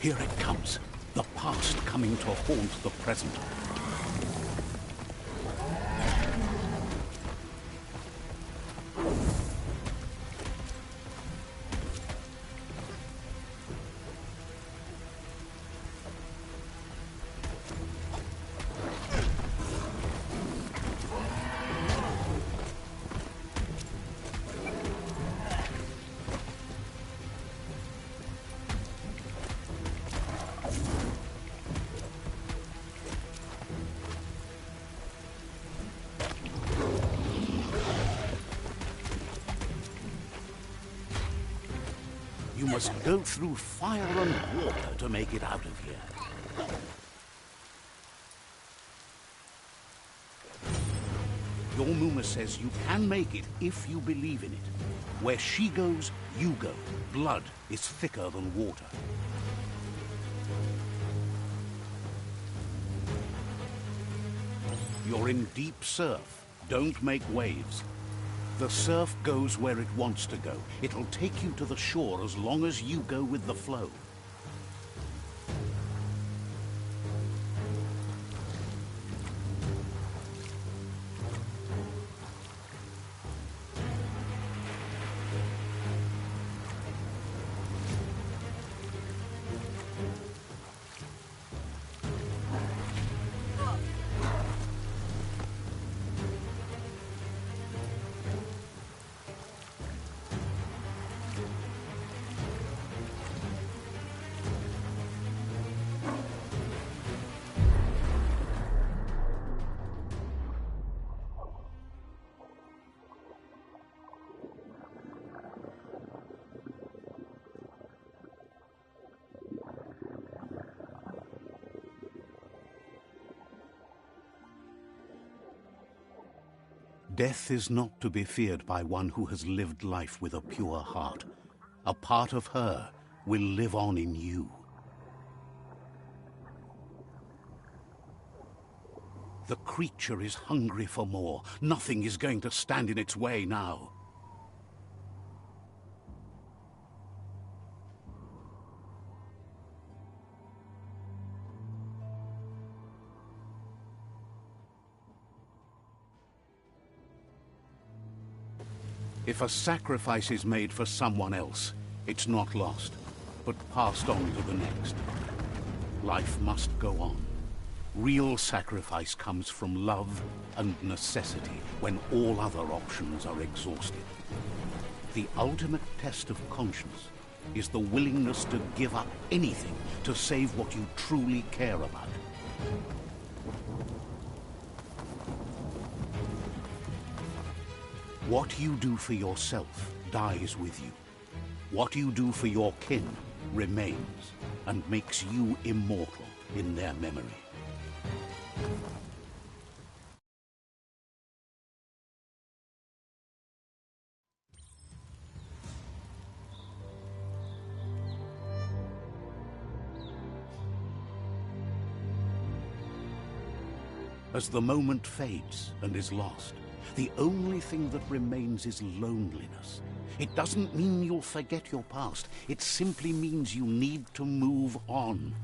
Here it comes. The past coming to haunt the present. You must go through fire and water to make it out of here. Your Muma says you can make it if you believe in it. Where she goes, you go. Blood is thicker than water. You're in deep surf. Don't make waves. The surf goes where it wants to go. It'll take you to the shore as long as you go with the flow. Death is not to be feared by one who has lived life with a pure heart. A part of her will live on in you. The creature is hungry for more. Nothing is going to stand in its way now. If a sacrifice is made for someone else, it's not lost, but passed on to the next. Life must go on. Real sacrifice comes from love and necessity when all other options are exhausted. The ultimate test of conscience is the willingness to give up anything to save what you truly care about. What you do for yourself dies with you. What you do for your kin remains and makes you immortal in their memory. As the moment fades and is lost, the only thing that remains is loneliness. It doesn't mean you'll forget your past. It simply means you need to move on.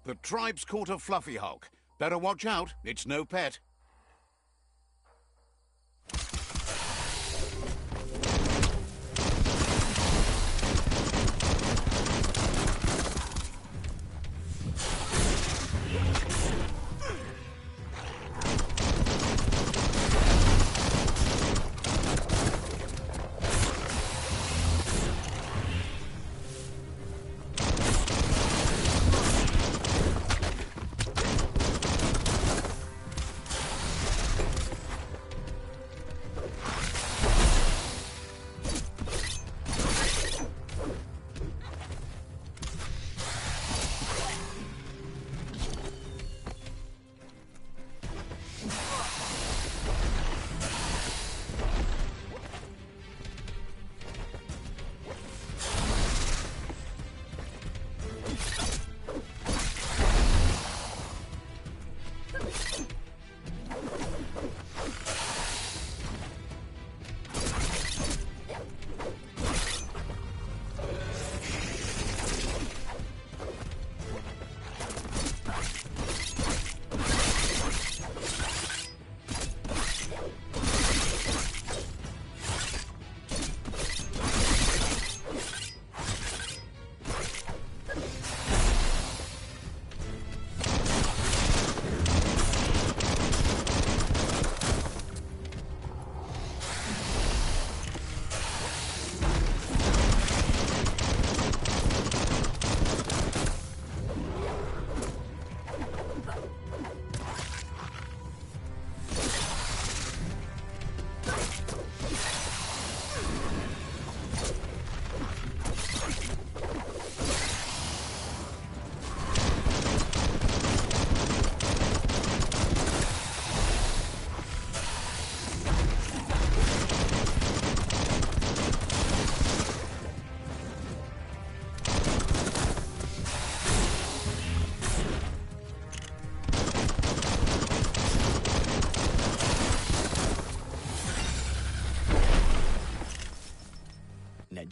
The tribe's caught a fluffy hulk. Better watch out, it's no pet.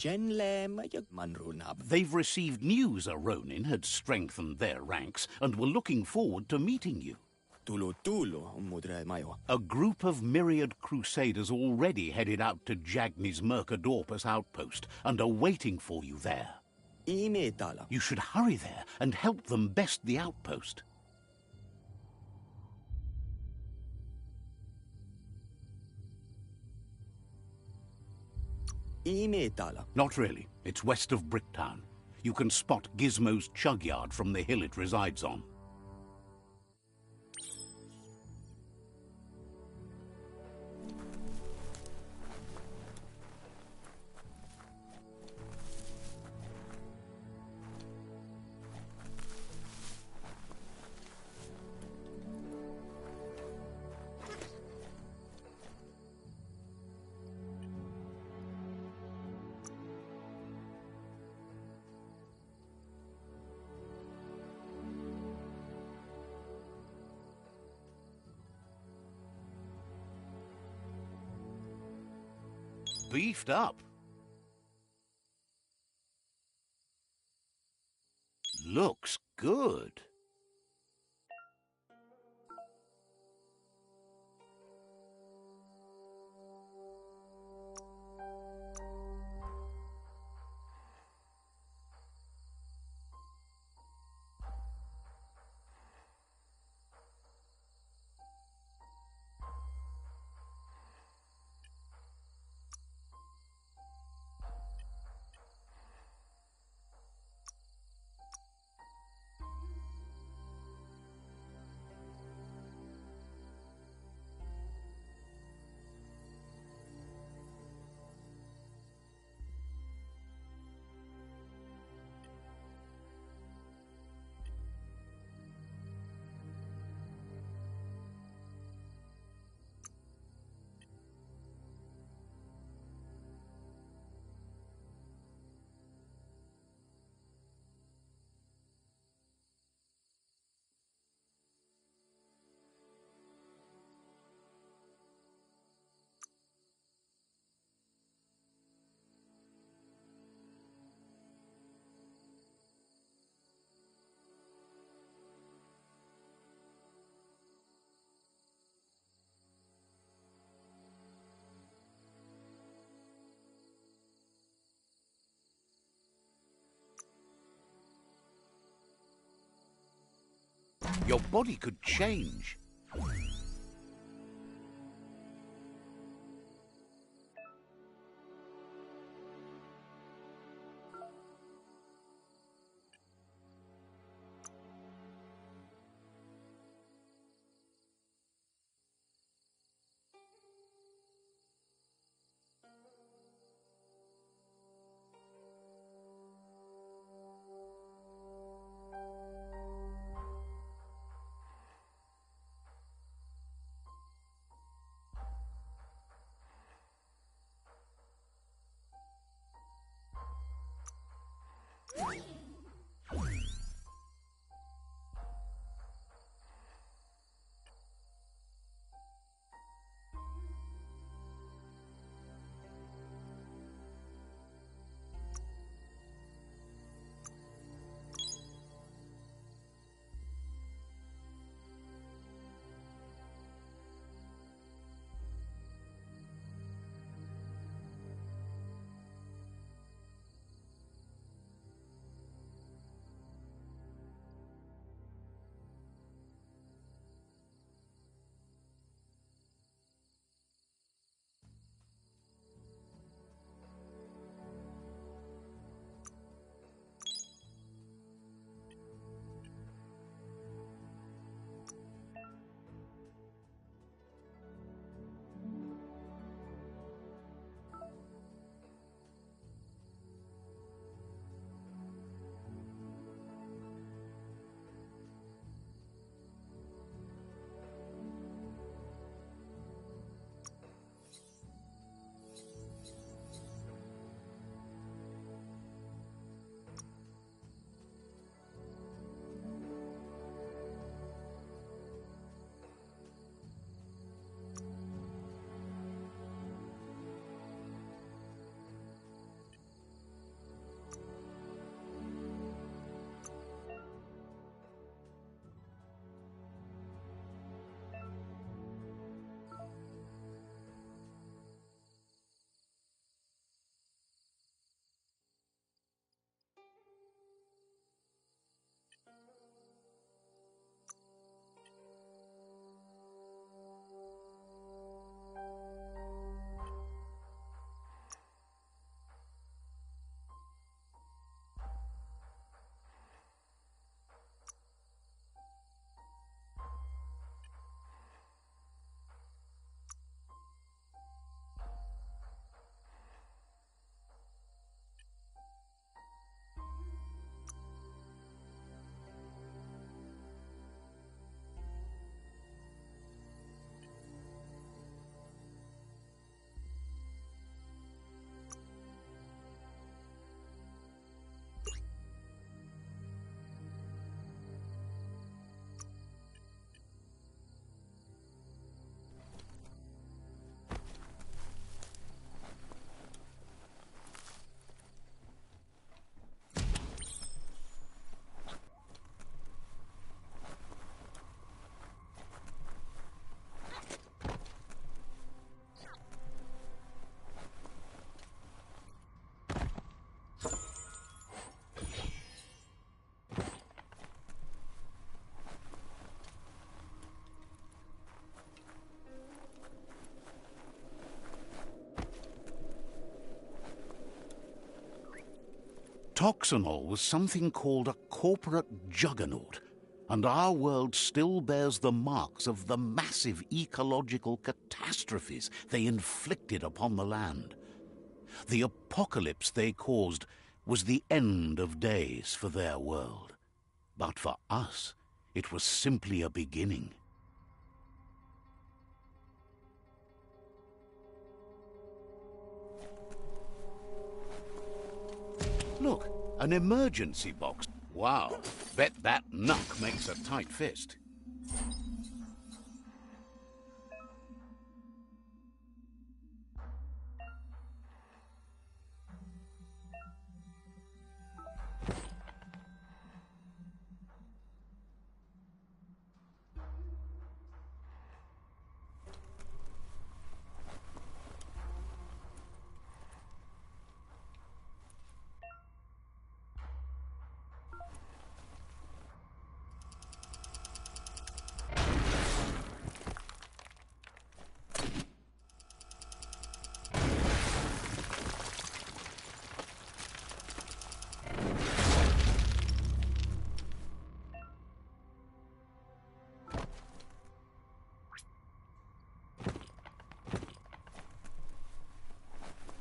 Genle mayag manrunab. They've received news a Ronin had strengthened their ranks and were looking forward to meeting you. Tulo mudre mayo. A group of myriad crusaders already headed out to Jagni's Mercadorpus outpost and are waiting for you there. Ime tala. You should hurry there and help them best the outpost. Ime tala. Not really. It's west of Bricktown. You can spot Gizmo's chug yard from the hill it resides on. Beefed up. Looks good. Your body could change. Toxanol was something called a corporate juggernaut, and our world still bears the marks of the massive ecological catastrophes they inflicted upon the land. The apocalypse they caused was the end of days for their world. But for us, it was simply a beginning. Look, an emergency box. Wow, bet that Nuck makes a tight fist.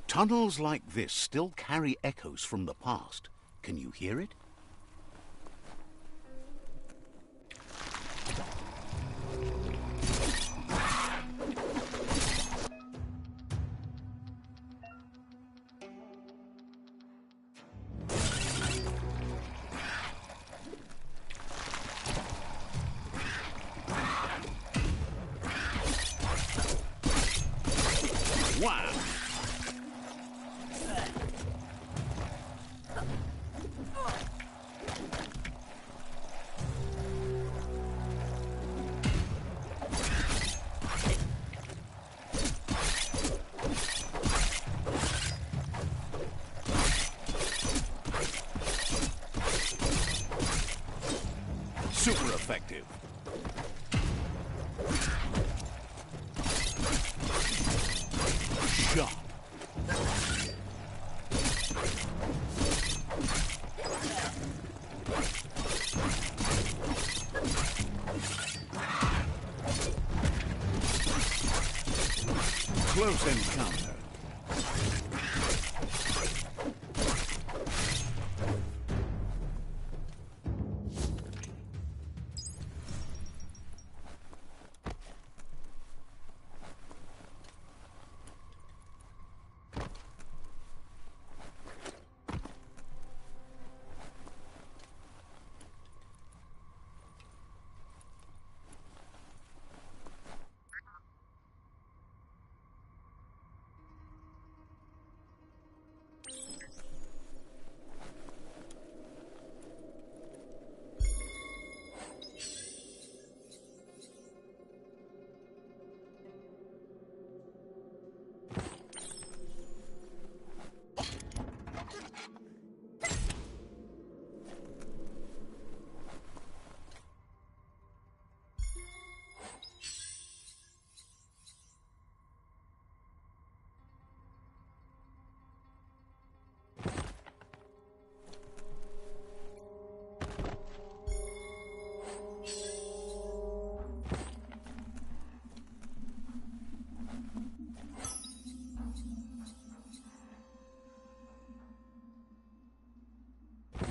Tunnels like this still carry echoes from the past. Can you hear it? Wow! Super effective. Sharp. Close encounter.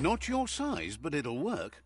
Not your size, but it'll work.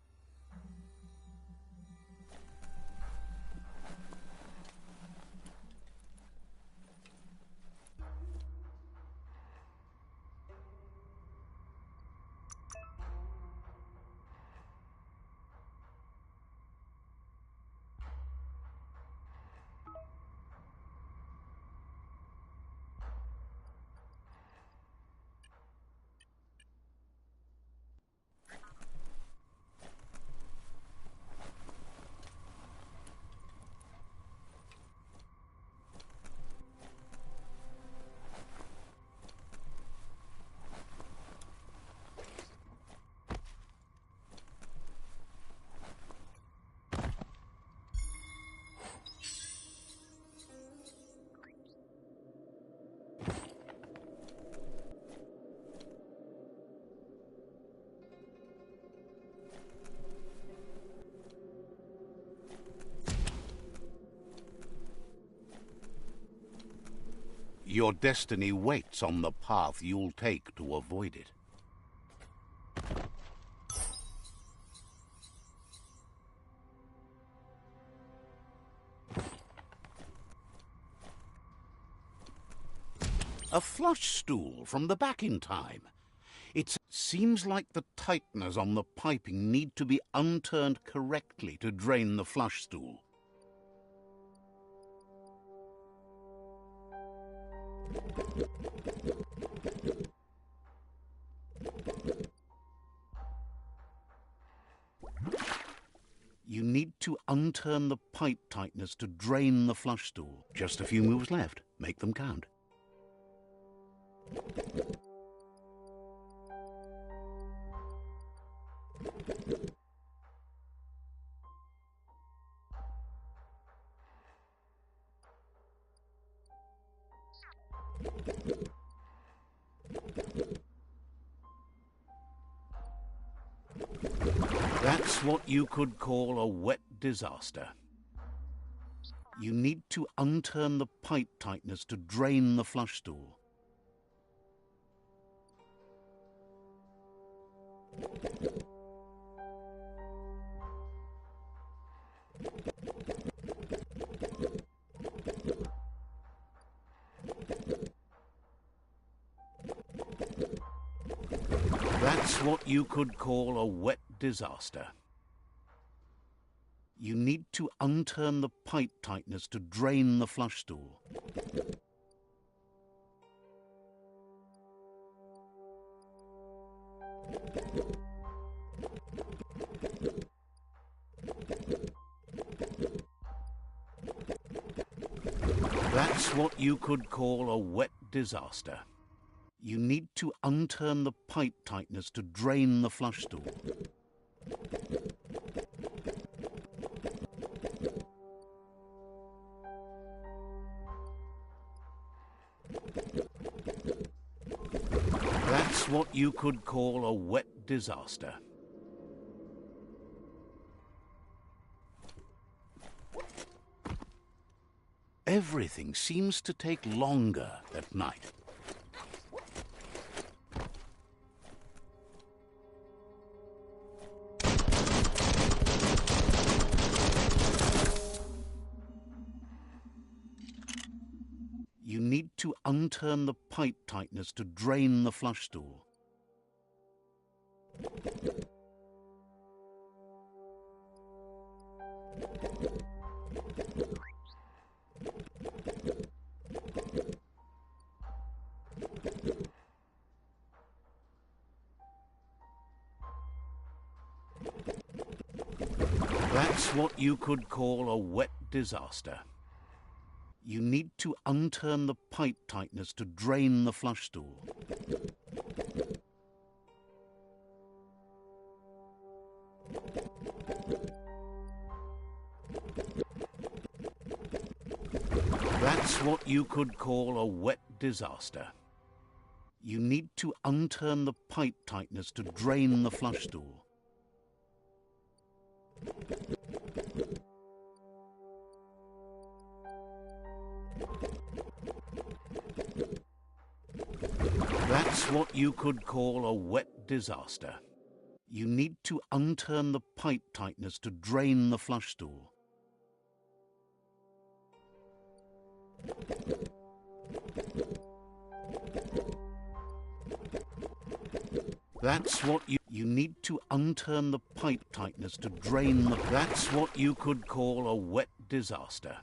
Your destiny waits on the path you'll take to avoid it. A flush stool from the back in time. It seems like the tighteners on the piping need to be unturned correctly to drain the flush stool. You need to unturn the pipe tighteners to drain the flush stool. Just a few moves left. Make them count. That's what you could call a wet disaster. You need to unturn the pipe tighteners to drain the flush stool. That's what you could call a wet disaster. You need to unturn the pipe tighteners to drain the flush stool. That's what you could call a wet disaster. You need to unturn the pipe tighteners to drain the flush stool. That's what you could call a wet disaster. Everything seems to take longer at night. You need to unturn the pipe tighteners to drain the flush stool. That's what you could call a wet disaster. You need to unturn the pipe tighteners to drain the flush stool. That's what you could call a wet disaster. You need to unturn the pipe tighteners to drain the flush stool. That's what you could call a wet disaster. You need to unturn the pipe tighteners to drain the flush stool. That's what you need to unturn the pipe tighteners to drain the... That's what you could call a wet disaster.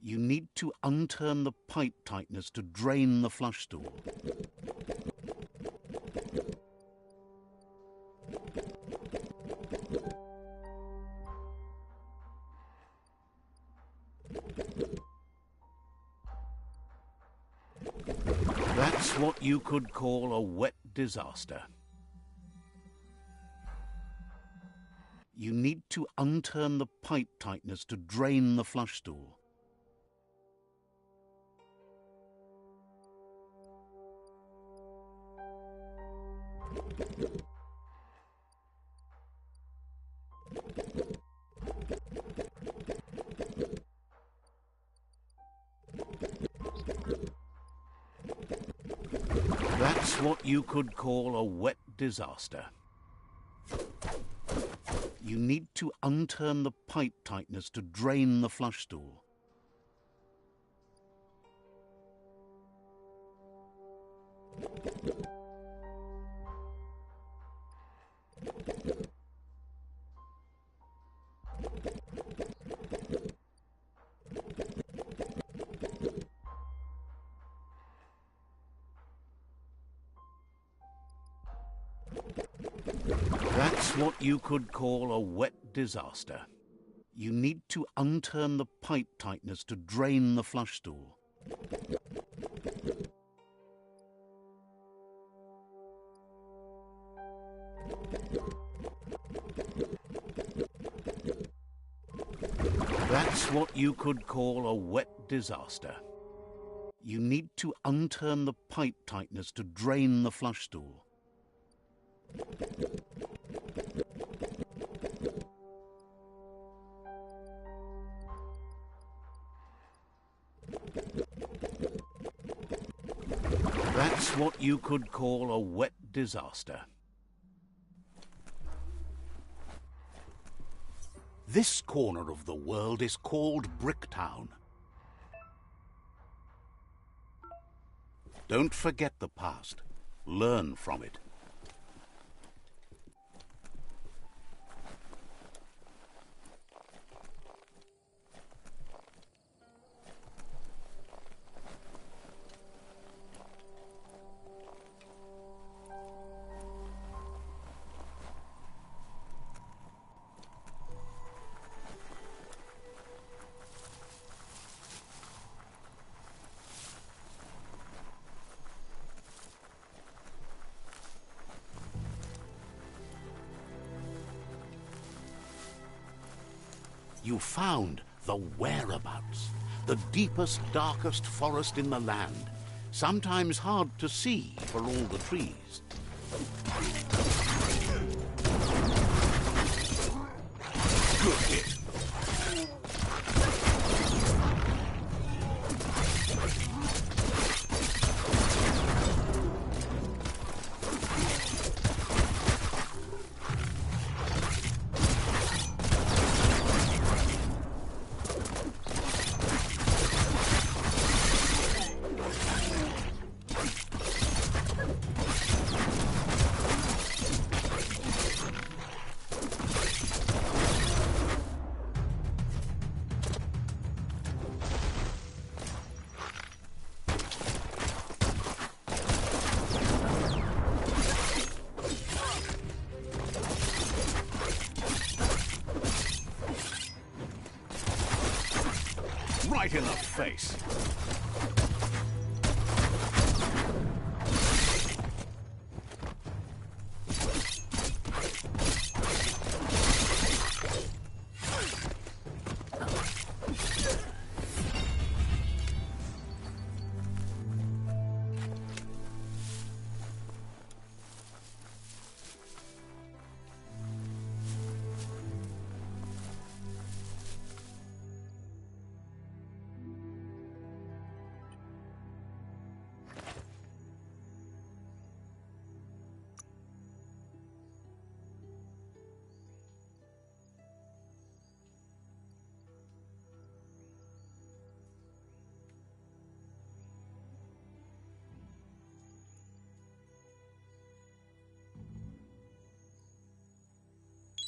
You need to unturn the pipe tighteners to drain the flush stool. That's what you could call a wet disaster. You need to unturn the pipe tighteners to drain the flush stool. That's what you could call a wet disaster. You need to unturn the pipe tightness to drain the flush stool. That's what you could call a wet disaster. You need to unturn the pipe tightness to drain the flush stool. That's what you could call a wet disaster. You need to unturn the pipe tightness to drain the flush stool. That's what you could call a wet disaster. This corner of the world is called Bricktown. Don't forget the past. Learn from it. You found the whereabouts, the deepest, darkest forest in the land, sometimes hard to see for all the trees. Good hit. Right in the face.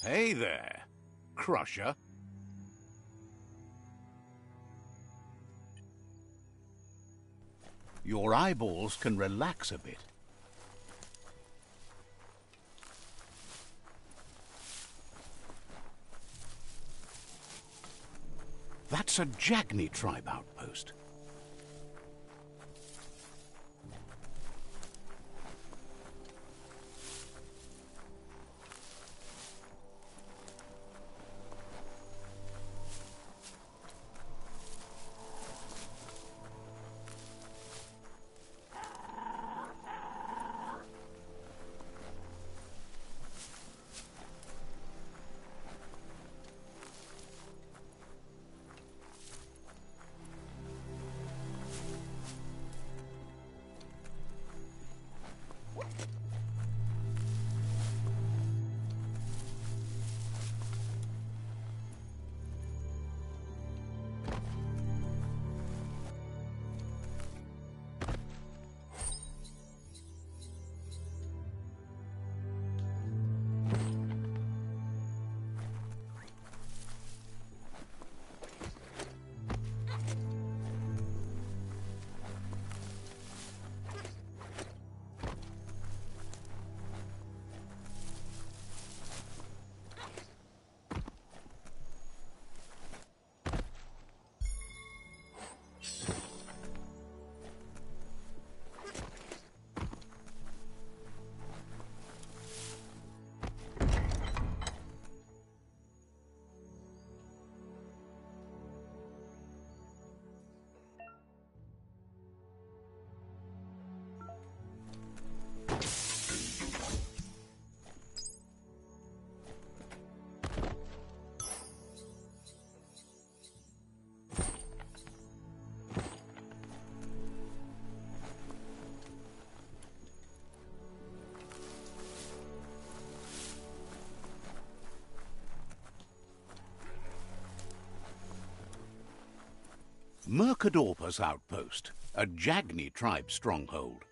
Hey there, Crusher. Your eyeballs can relax a bit. That's a Jagni tribe outpost. Mercadorpus Outpost, a Jagni tribe stronghold.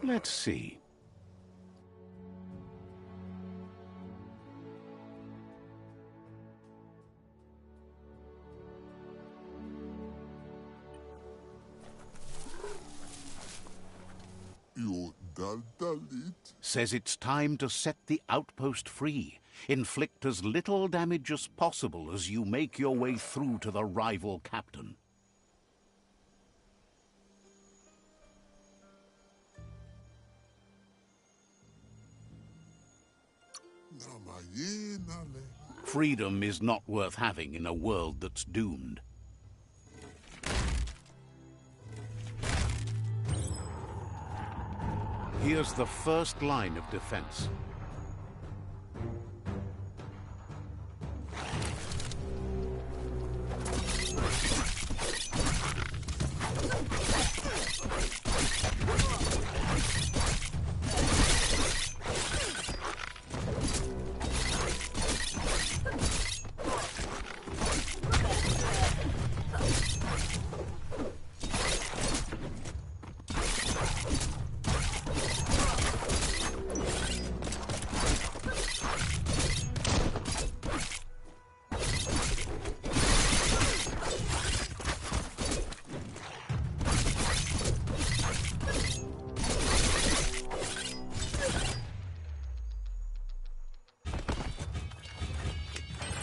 Let's see. You daldalit. Says it's time to set the outpost free. Inflict as little damage as possible as you make your way through to the rival captain. Namayenale. Freedom is not worth having in a world that's doomed. Here's the first line of defense.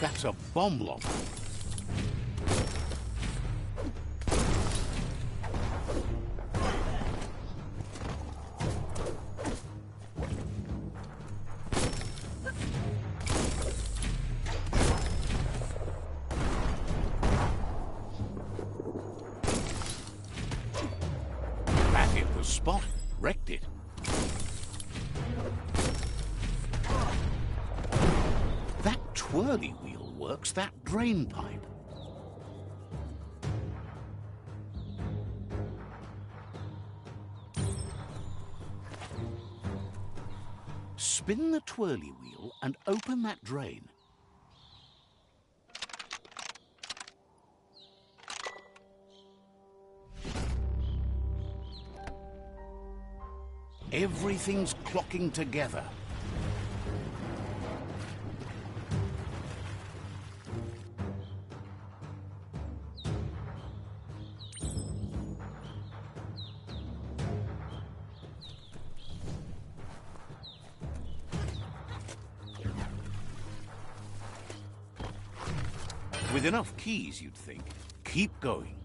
That's a bomb lock. That hit the spot, wrecked it. That twirly wheel works that drain pipe. Spin the twirly wheel and open that drain. Everything's clocking together. With enough keys, you'd think. Keep going.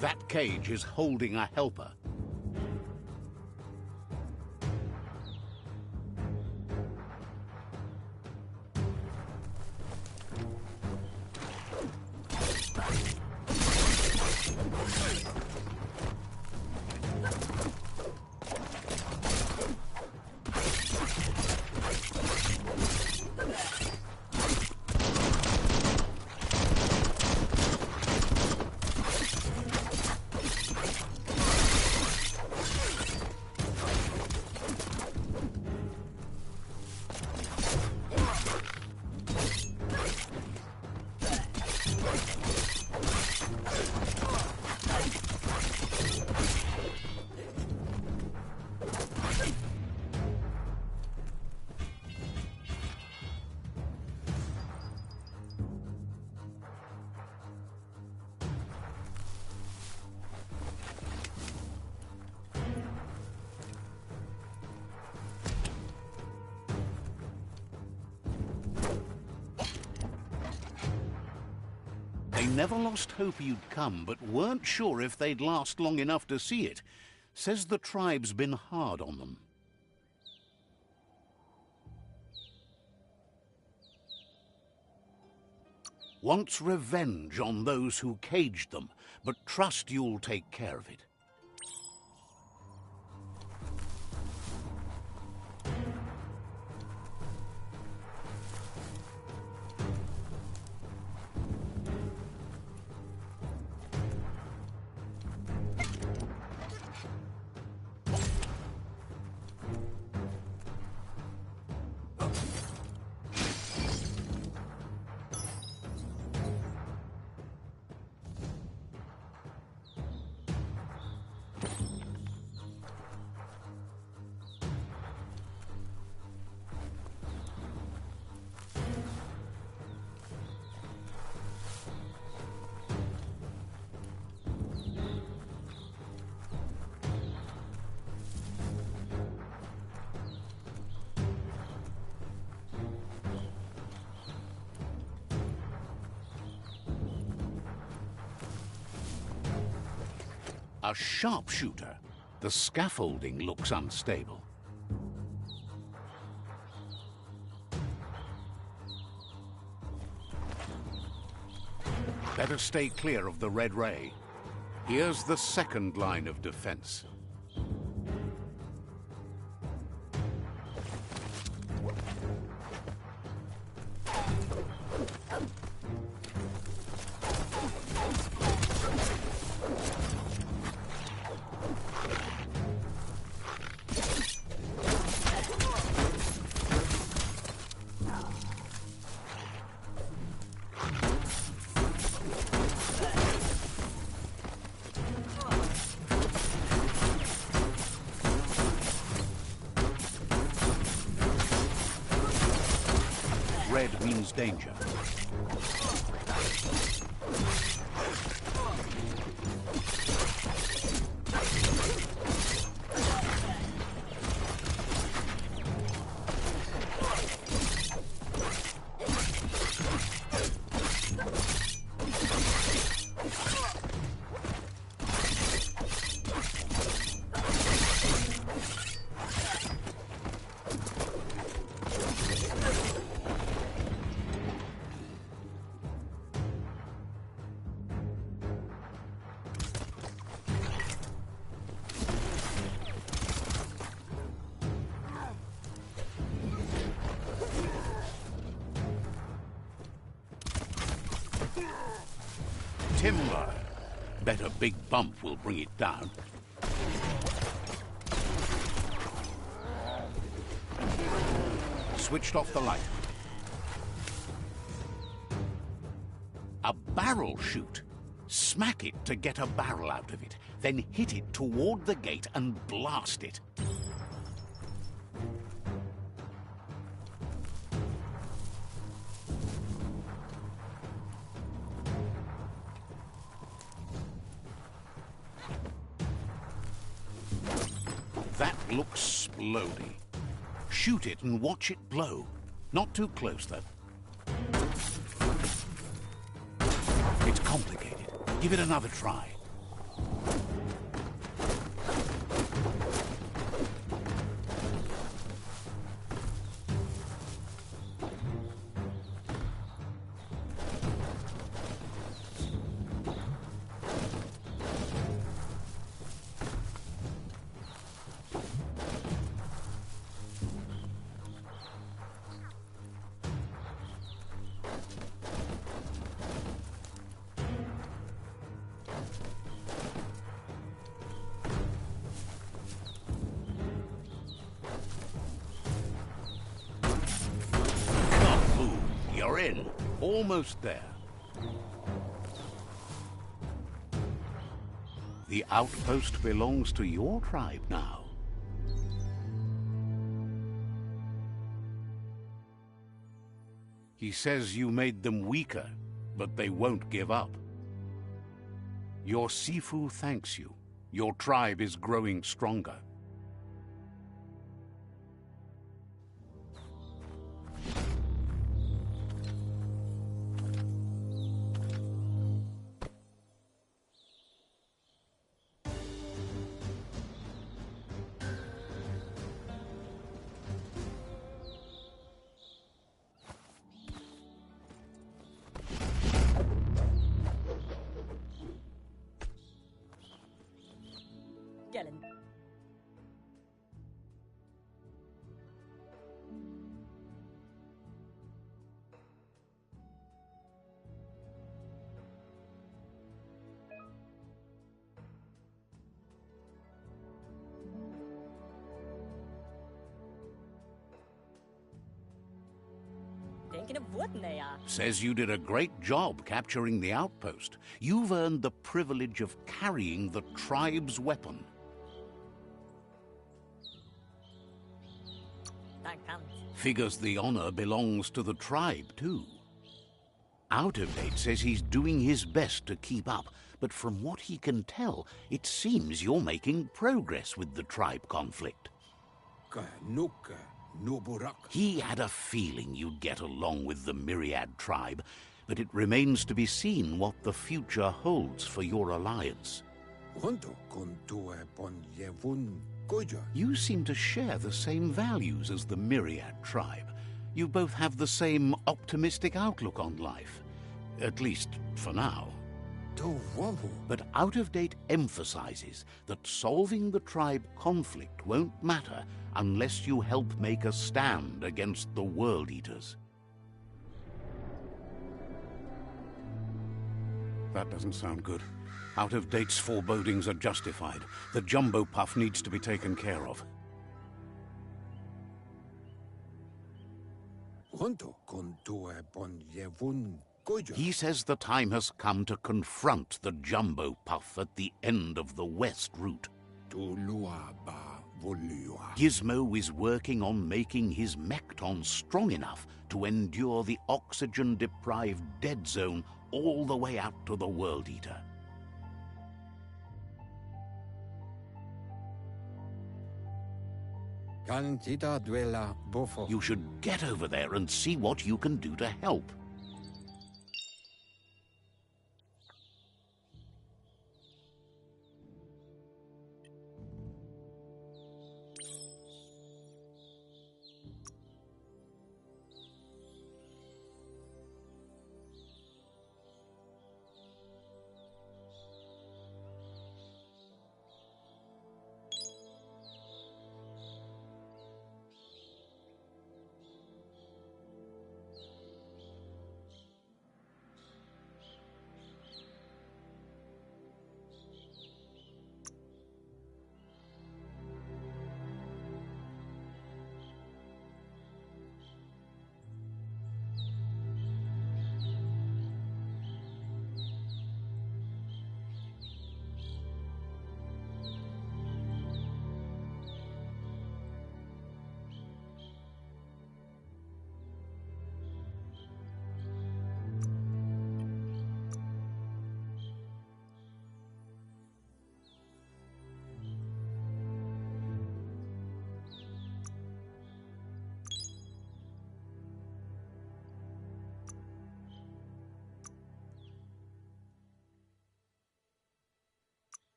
That cage is holding a helper. They never lost hope you'd come, but weren't sure if they'd last long enough to see it. Says the tribe's been hard on them. Wants revenge on those who caged them, but trust you'll take care of it. A sharpshooter. The scaffolding looks unstable. Better stay clear of the red ray. Here's the second line of defense. Red means danger. Timber. Bet a big bump will bring it down. Switched off the light. A barrel shoot. Smack it to get a barrel out of it, then hit it toward the gate and blast it. That looks splody. Shoot it and watch it blow. Not too close, though. It's complicated. Give it another try. You're in. Almost there. The outpost belongs to your tribe now. He says you made them weaker, but they won't give up. Your Sifu thanks you. Your tribe is growing stronger. Gelin. Denken of wood, ja. Says you did a great job capturing the outpost. You've earned the privilege of carrying the tribe's weapon. Figures the honor belongs to the tribe, too. Out of Date says he's doing his best to keep up, but from what he can tell, it seems you're making progress with the tribe conflict. He had a feeling you'd get along with the Myriad tribe, but it remains to be seen what the future holds for your alliance. You seem to share the same values as the Myriad tribe. You both have the same optimistic outlook on life. At least, for now. But Out of Date emphasizes that solving the tribe conflict won't matter unless you help make a stand against the World Eaters. That doesn't sound good. Out of Date's forebodings are justified. The Jumbo Puff needs to be taken care of. He says the time has come to confront the Jumbo Puff at the end of the West Route. Gizmo is working on making his Mekton strong enough to endure the oxygen-deprived dead zone all the way out to the World Eater. You should get over there and see what you can do to help.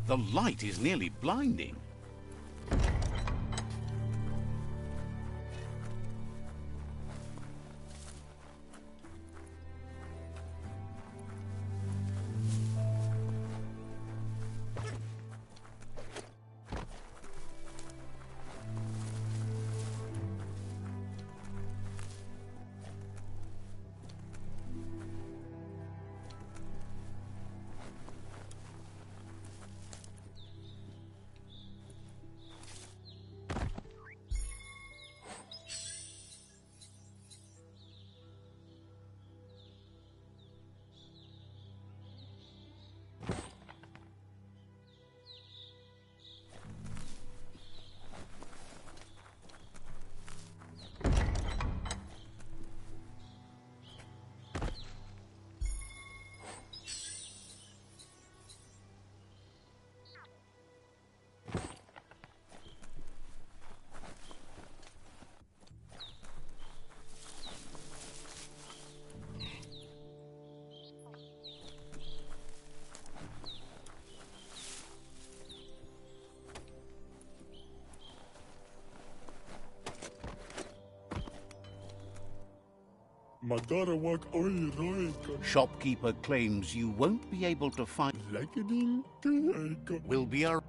The light is nearly blinding. Madarawak oi roika. Shopkeeper claims you won't be able to find... Lekening keika. Will be a...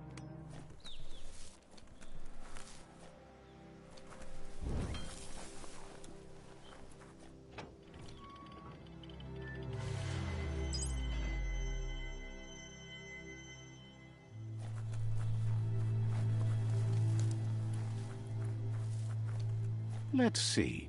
Let's see.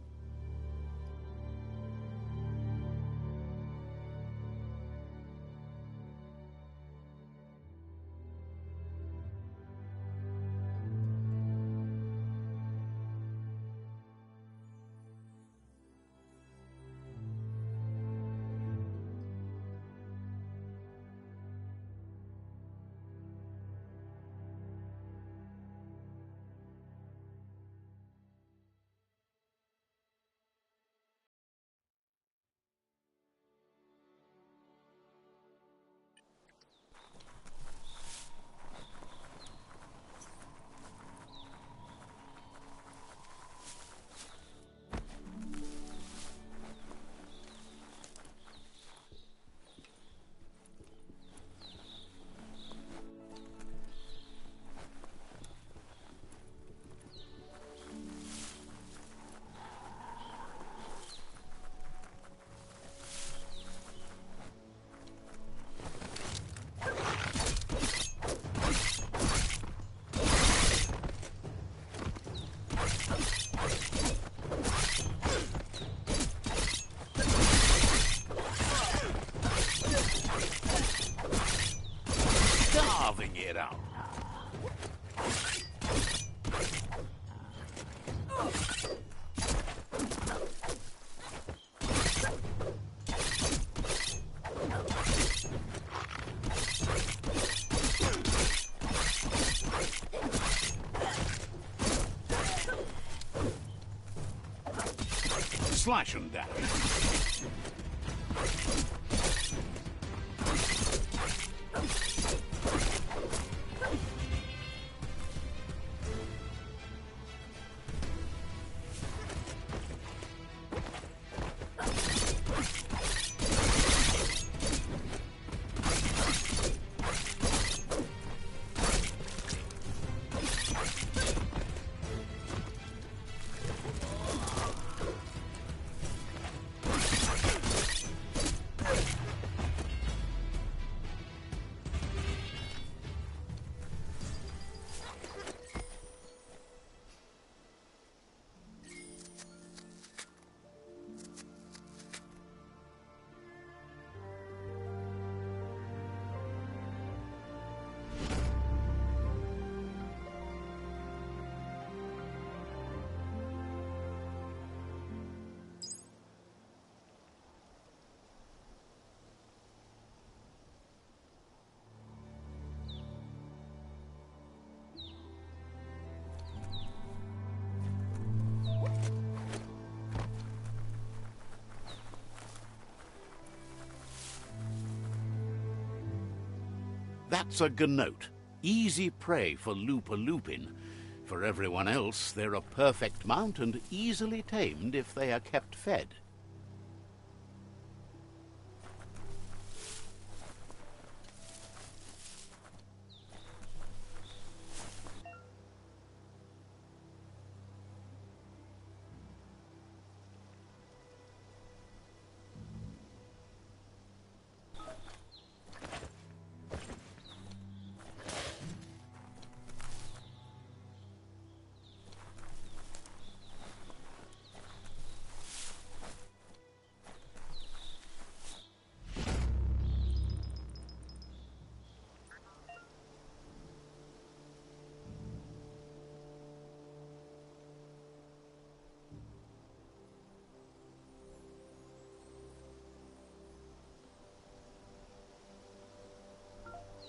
Carving it out. Slash and dash. That's a gnote. Easy prey for Lupa Lupin. For everyone else, they're a perfect mount and easily tamed if they are kept fed.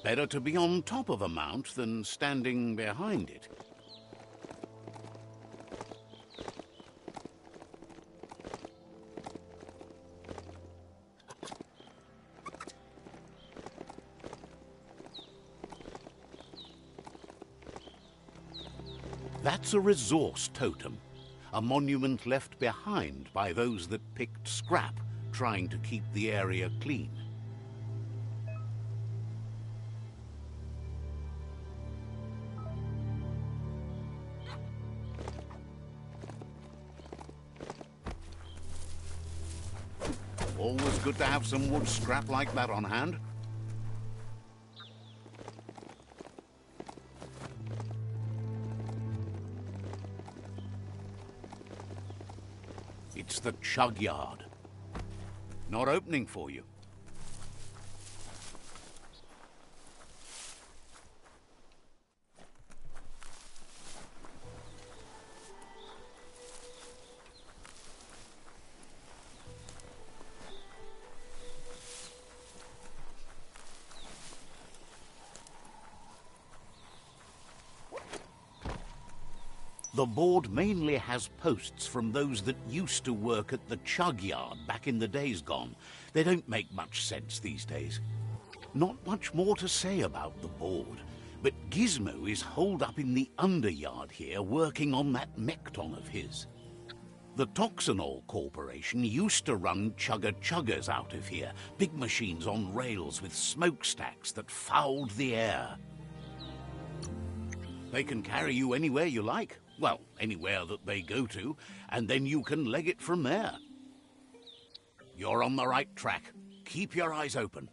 Better to be on top of a mount than standing behind it. That's a resource totem, a monument left behind by those that picked scrap, trying to keep the area clean. Always good to have some wood scrap like that on hand. It's the Chug Yard. Not opening for you. The board mainly has posts from those that used to work at the Chug Yard back in the days gone. They don't make much sense these days. Not much more to say about the board, but Gizmo is holed up in the underyard here working on that Mekton of his. The Toxanol Corporation used to run chugger-chuggers out of here, big machines on rails with smokestacks that fouled the air. They can carry you anywhere you like. Well, anywhere that they go to, and then you can leg it from there. You're on the right track. Keep your eyes open.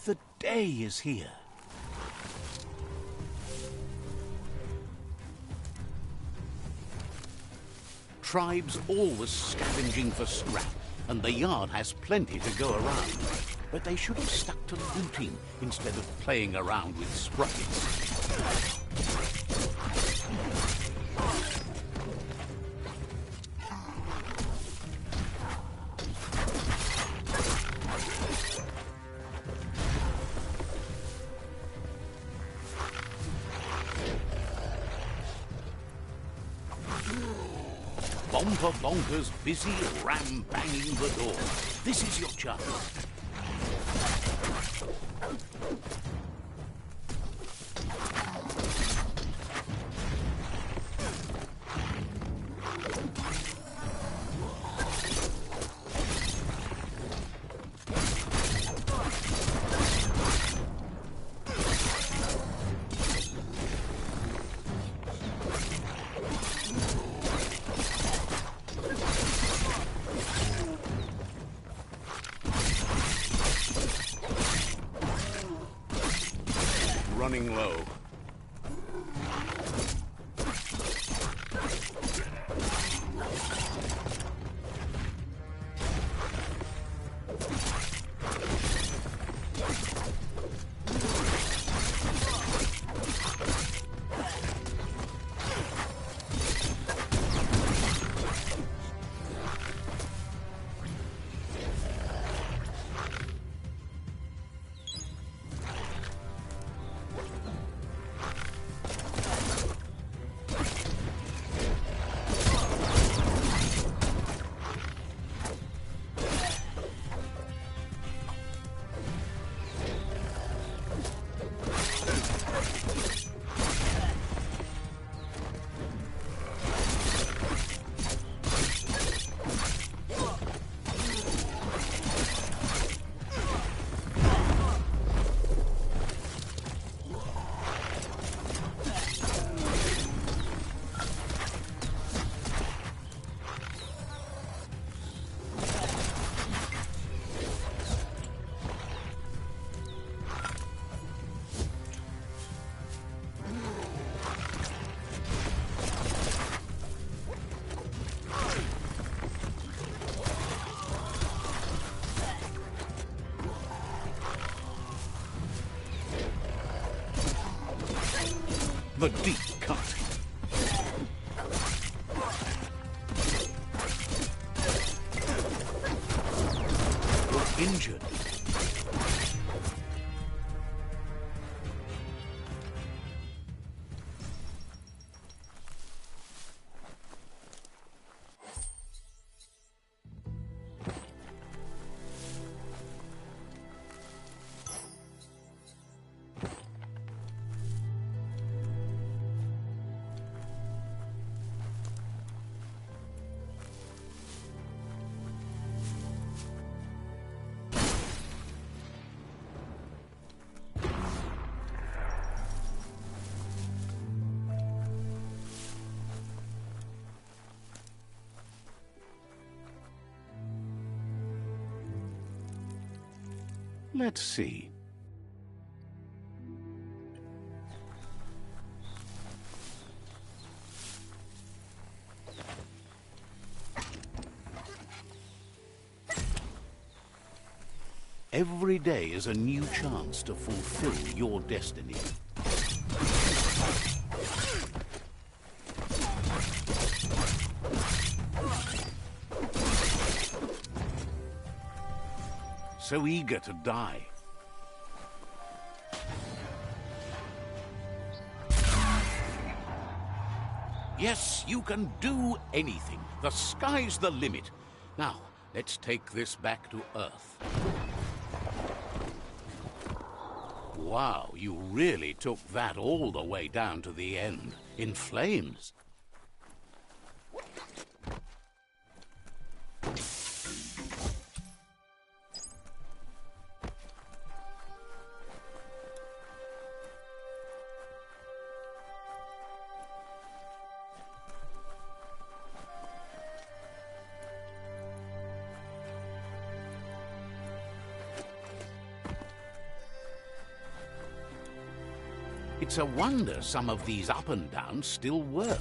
The day is here. Tribes always scavenging for scrap, and the yard has plenty to go around. But they should have stuck to looting instead of playing around with sprockets. Bomper Bonkers busy ram-banging the door. This is your chance. Running low. The deep cut. You're injured. Let's see. Every day is a new chance to fulfill your destiny. So eager to die. Yes, you can do anything. The sky's the limit. Now, let's take this back to Earth. Wow, you really took that all the way down to the end, in flames. It's a wonder some of these up and downs still work.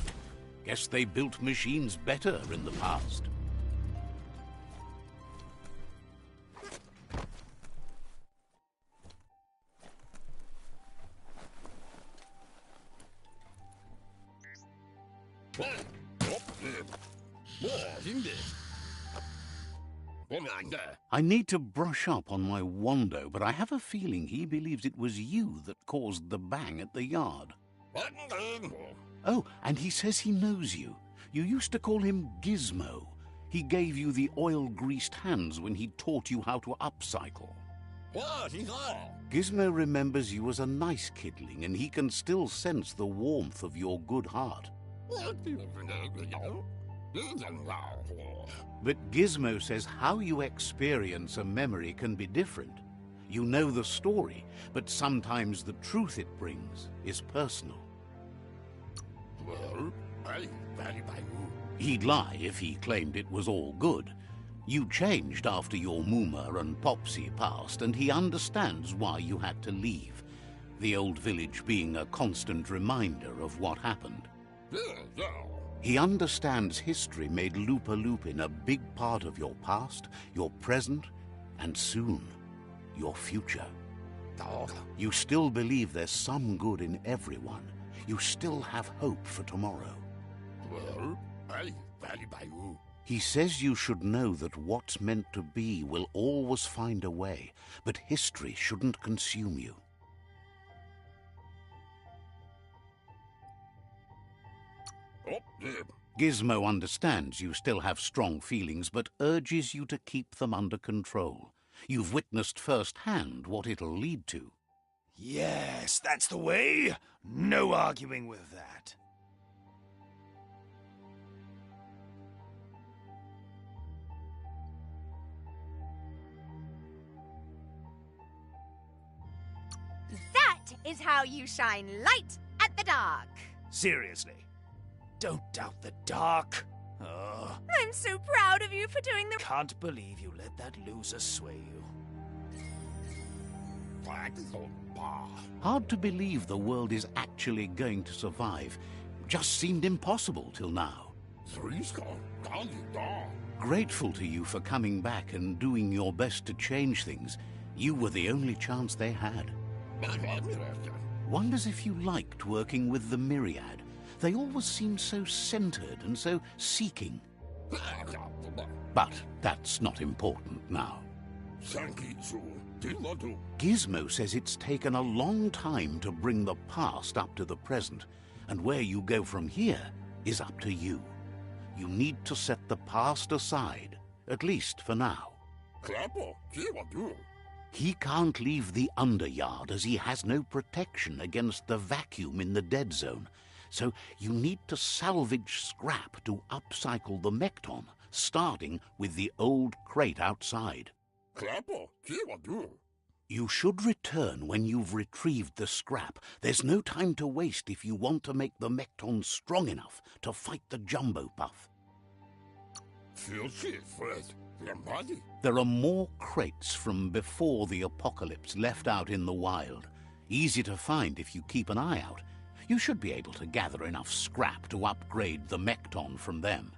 Guess they built machines better in the past. I need to brush up on my Wando, but I have a feeling he believes it was you that caused the bang at the yard. Oh, and he says he knows you. You used to call him Gizmo. He gave you the oil-greased hands when he taught you how to upcycle. Gizmo remembers you as a nice kidling, and he can still sense the warmth of your good heart. But Gizmo says how you experience a memory can be different. You know the story, but sometimes the truth it brings is personal. He'd lie if he claimed it was all good. You changed after your Mooma and Popsy passed, and he understands why you had to leave, the old village being a constant reminder of what happened. He understands history made Lupa Lupin a big part of your past, your present, and soon, your future. You still believe there's some good in everyone. You still have hope for tomorrow. He says you should know that what's meant to be will always find a way, but history shouldn't consume you. Gizmo understands you still have strong feelings, but urges you to keep them under control. You've witnessed firsthand what it'll lead to. Yes, that's the way. No arguing with that. That is how you shine light at the dark. Seriously, don't doubt the dark. Oh, I'm so proud of you for doing the... can't believe you let that loser sway you. Hard to believe the world is actually going to survive. Just seemed impossible till now. Grateful to you for coming back and doing your best to change things. You were the only chance they had. Wonders if you liked working with the Myriad. They always seem so centered and so seeking. But that's not important now. Gizmo says it's taken a long time to bring the past up to the present, and where you go from here is up to you. You need to set the past aside, at least for now. He can't leave the Underyard as he has no protection against the vacuum in the dead zone, so you need to salvage scrap to upcycle the Mekton, starting with the old crate outside. You should return when you've retrieved the scrap. There's no time to waste if you want to make the Mekton strong enough to fight the Jumbo Puff. There are more crates from before the apocalypse left out in the wild. Easy to find if you keep an eye out. You should be able to gather enough scrap to upgrade the Mekton from them.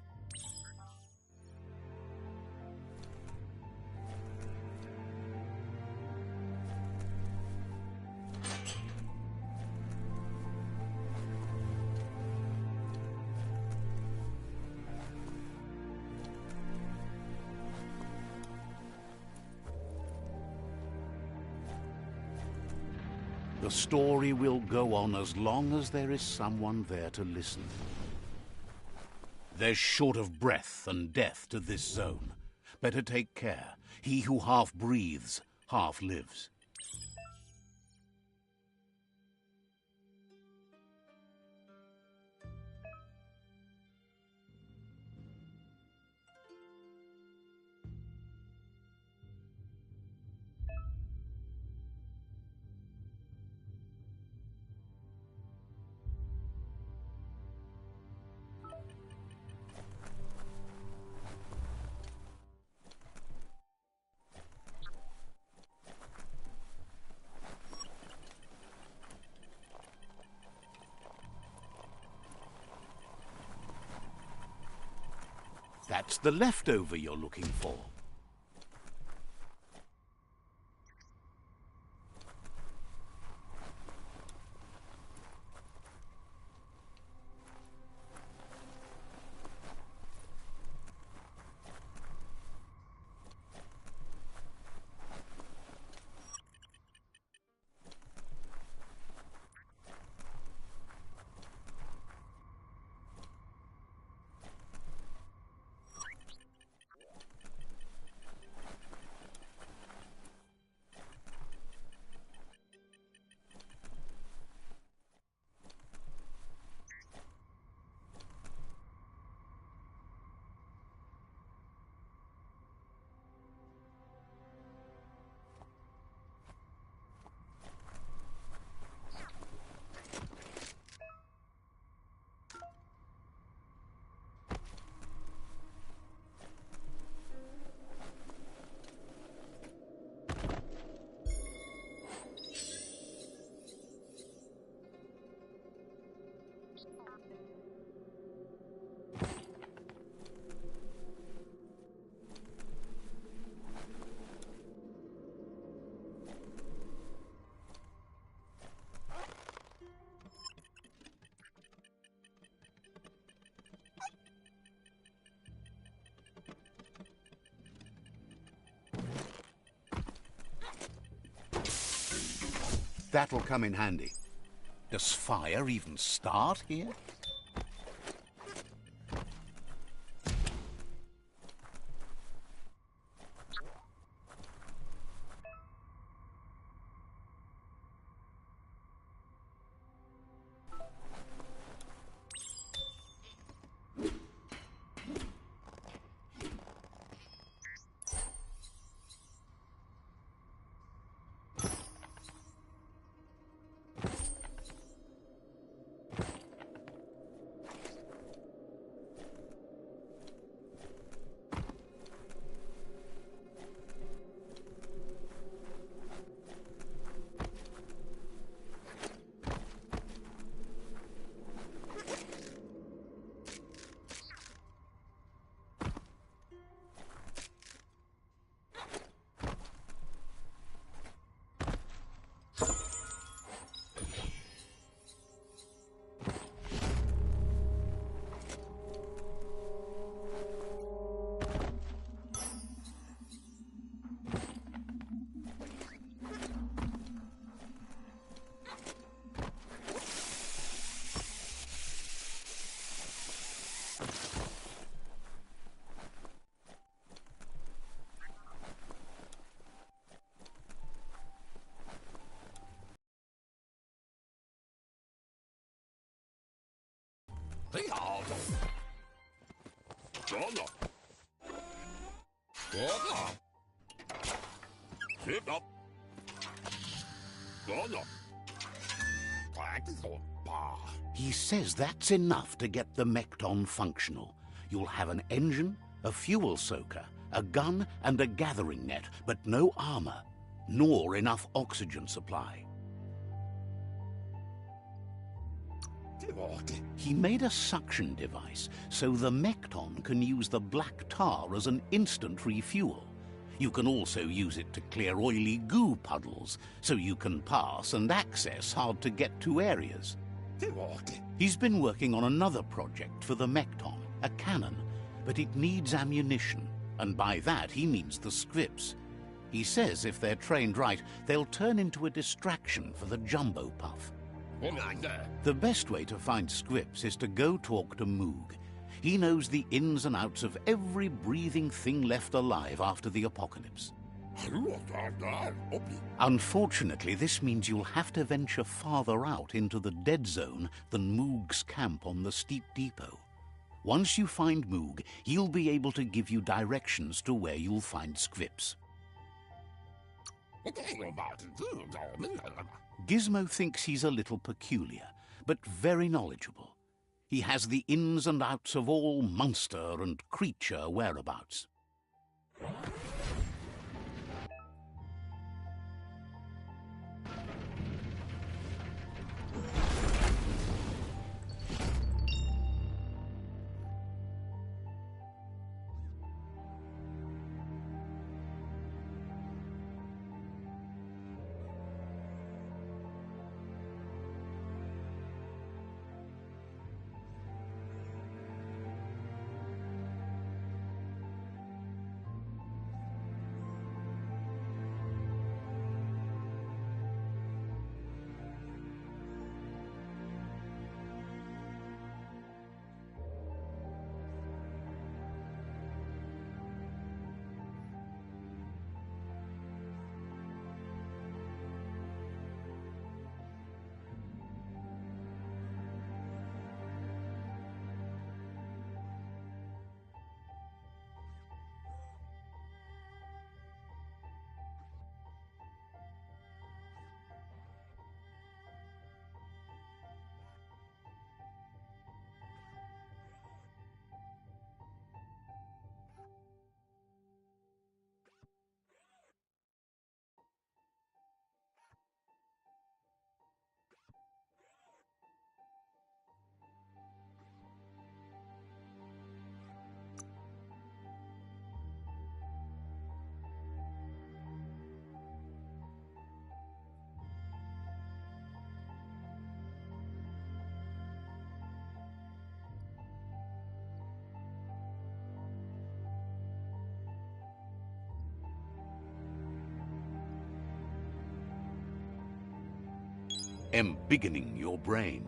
The story will go on as long as there is someone there to listen. There's short of breath and death to this zone. Better take care. He who half breathes, half lives. That's the leftover you're looking for. That'll come in handy. Does fire even start here? He says that's enough to get the Mekton functional. You'll have an engine, a fuel soaker, a gun, and a gathering net, but no armor, nor enough oxygen supply. He made a suction device so the Mekton can use the black tar as an instant refuel. You can also use it to clear oily goo puddles, so you can pass and access hard-to-get-to areas. He's been working on another project for the Mekton, a cannon, but it needs ammunition, and by that he means the scripts. He says if they're trained right, they'll turn into a distraction for the Jumbo Puff. The best way to find scripts is to go talk to Moog. He knows the ins and outs of every breathing thing left alive after the apocalypse. Unfortunately, this means you'll have to venture farther out into the dead zone than Moog's camp on the Steep Depot. Once you find Moog, he'll be able to give you directions to where you'll find scripts. Gizmo thinks he's a little peculiar, but very knowledgeable. He has the ins and outs of all monster and creature whereabouts. Embiggening your brain.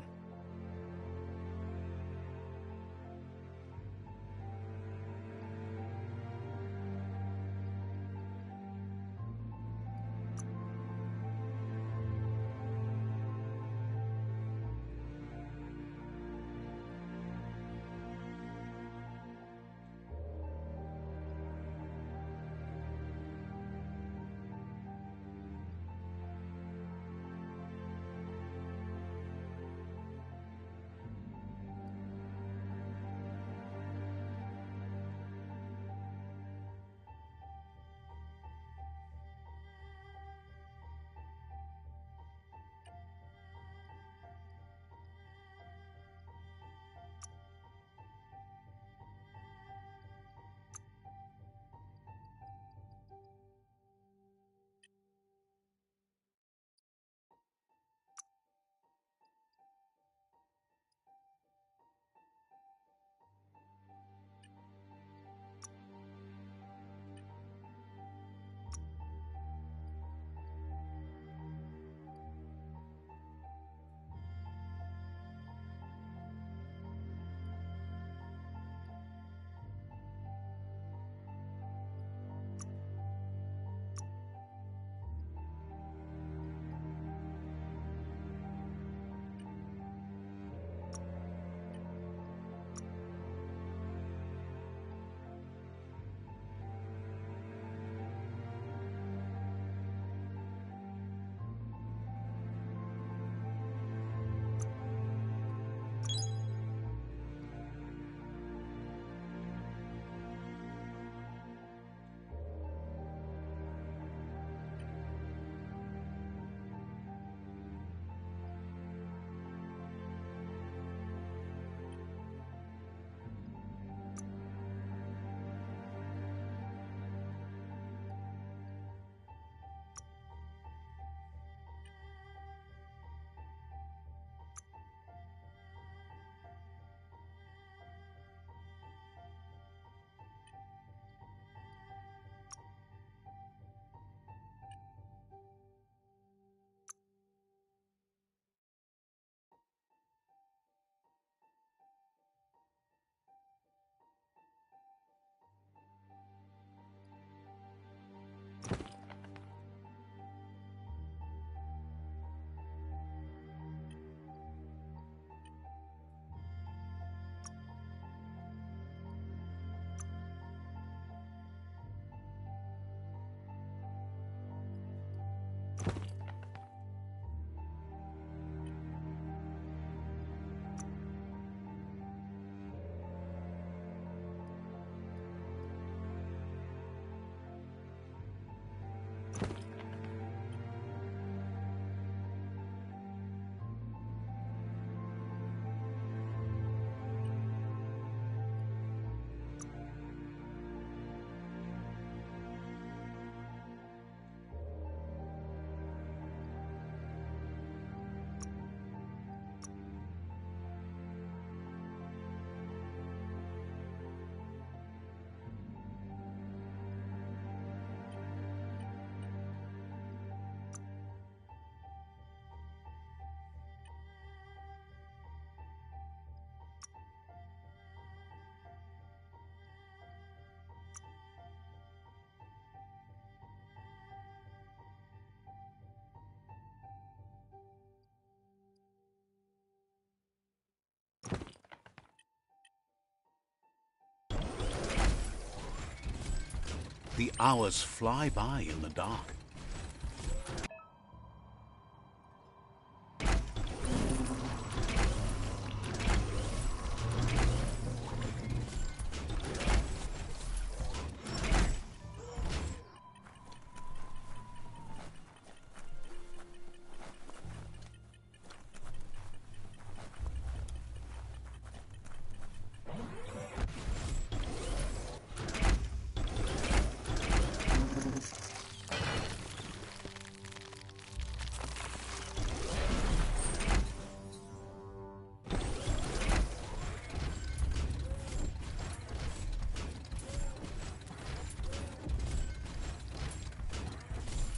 The hours fly by in the dark.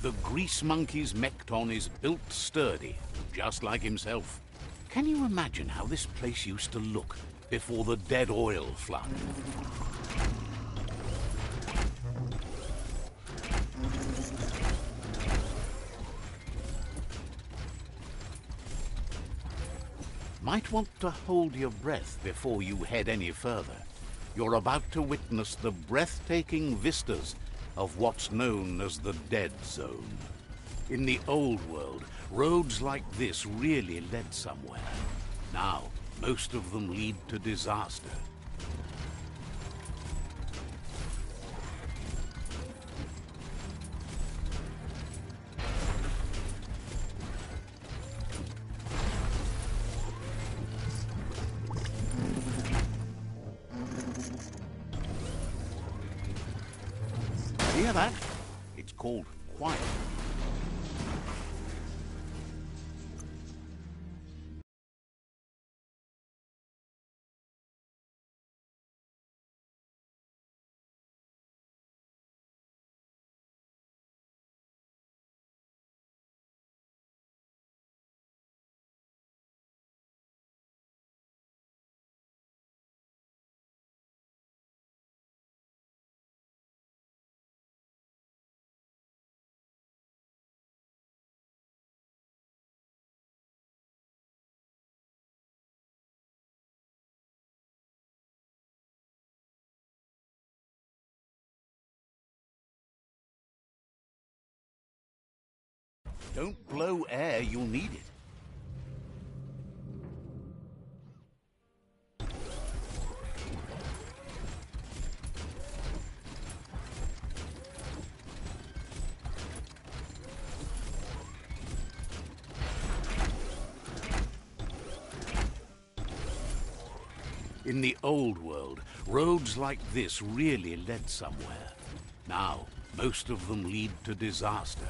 The Grease Monkey's Mekton is built sturdy, just like himself. Can you imagine how this place used to look before the dead oil flood? Might want to hold your breath before you head any further. You're about to witness the breathtaking vistas of what's known as the Dead Zone. In the old world, roads like this really led somewhere. Now, most of them lead to disaster. Hear that? It's called quiet. Don't blow air, you'll need it. In the old world, roads like this really led somewhere. Now, most of them lead to disaster.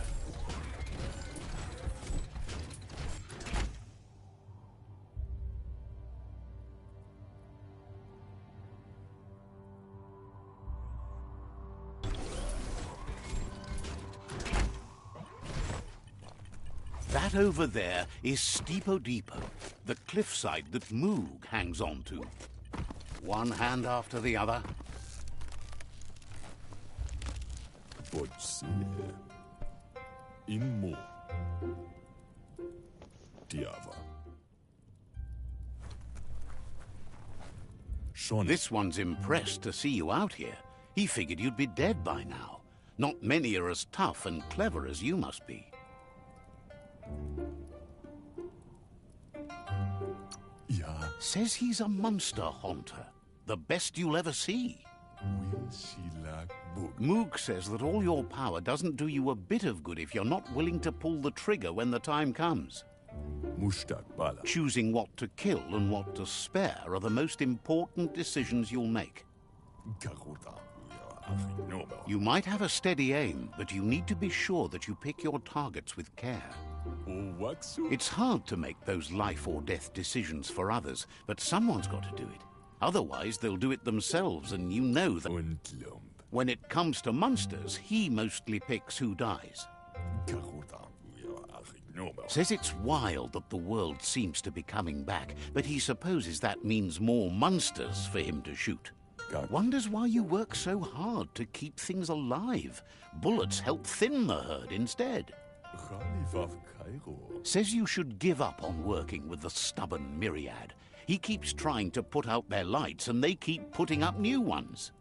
That over there is Steepo Depot, the cliffside that Moog hangs on to. One hand after the other. Potser immo Diava. This one's impressed to see you out here. He figured you'd be dead by now. Not many are as tough and clever as you must be. Ja, Says he's a monster haunter. The best you'll ever see. Winshila Bug. Moog says that all your power doesn't do you a bit of good if you're not willing to pull the trigger when the time comes. Mustak Bala. Choosing what to kill and what to spare are the most important decisions you'll make. Garuda. Ja, Afinoba. You might have a steady aim, but you need to be sure that you pick your targets with care. Owaxu. It's hard to make those life or death decisions for others, but someone's got to do it. Otherwise, they'll do it themselves, and you know that Und Lump. when it comes to monsters, he mostly picks who dies. Garuda. Ja, Afinoba. Says it's wild that the world seems to be coming back, but he supposes that means more monsters for him to shoot. Wonders why you work so hard to keep things alive. Bullets help thin the herd instead. Khalifav Cairo. Says you should give up on working with the stubborn Myriad. He keeps trying to put out their lights and they keep putting up new ones.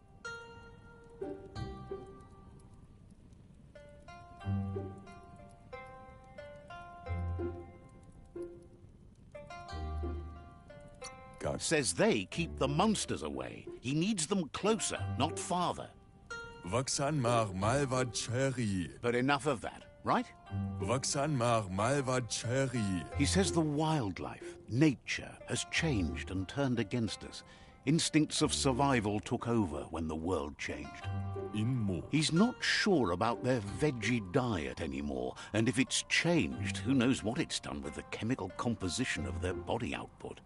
Says they keep the monsters away. He needs them closer, not farther. Vaksan mar malvad cherry. But enough of that, right? Vaksan mar malvad cherry. He says the wildlife, nature, has changed and turned against us. Instincts of survival took over when the world changed. Inmo. He's not sure about their veggie diet anymore, and if it's changed, who knows what it's done with the chemical composition of their body output.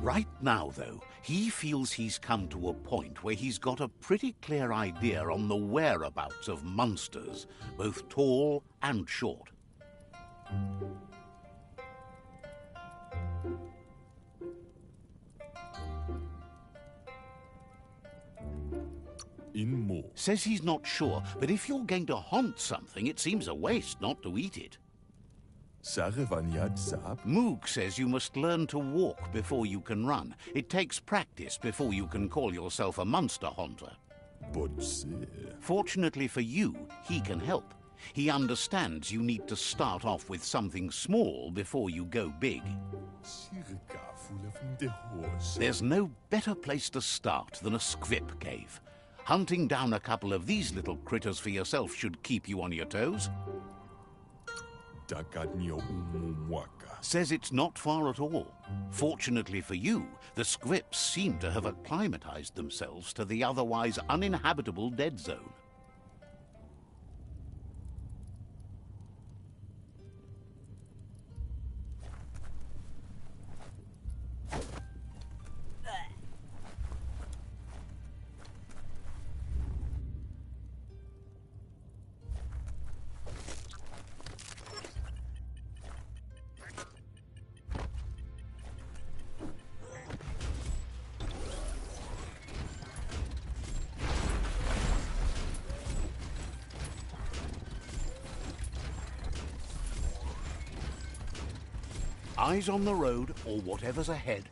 Right now, though, he feels he's come to a point where he's got a pretty clear idea on the whereabouts of monsters, both tall and short. Inmo. Says he's not sure, but if you're going to haunt something, it seems a waste not to eat it. Sarevanyad sap. Moog says you must learn to walk before you can run. It takes practice before you can call yourself a monster haunter. Fortunately for you, he can help. He understands you need to start off with something small before you go big. There's no better place to start than a Squip cave. Hunting down a couple of these little critters for yourself should keep you on your toes. Says it's not far at all. Fortunately for you, the Squips seem to have acclimatized themselves to the otherwise uninhabitable dead zone. Eyes on the road or whatever's ahead.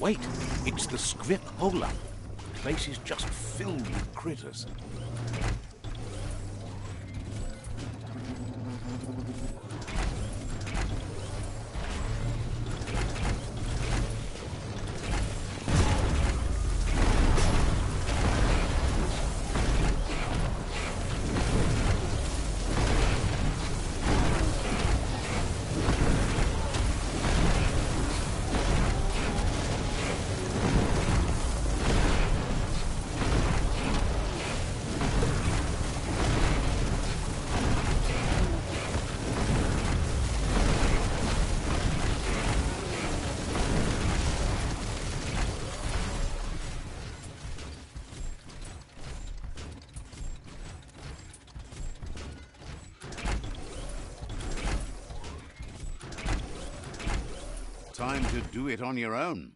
Wait, it's the Squip Hole-Up. The place is just filled with critters. Time to do it on your own.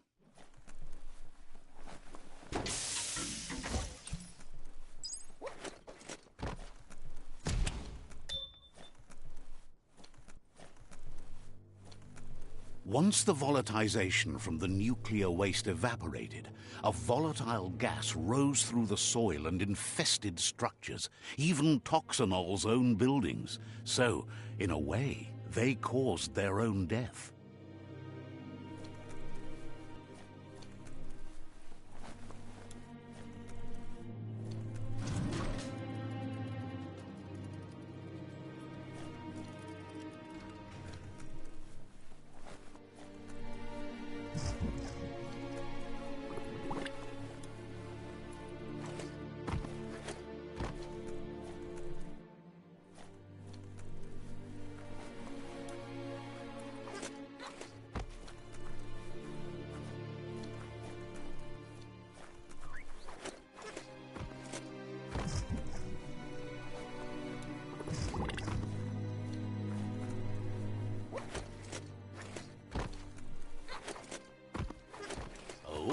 Once the volatilization from the nuclear waste evaporated, a volatile gas rose through the soil and infested structures, even Toxanol's own buildings. So, in a way, they caused their own death.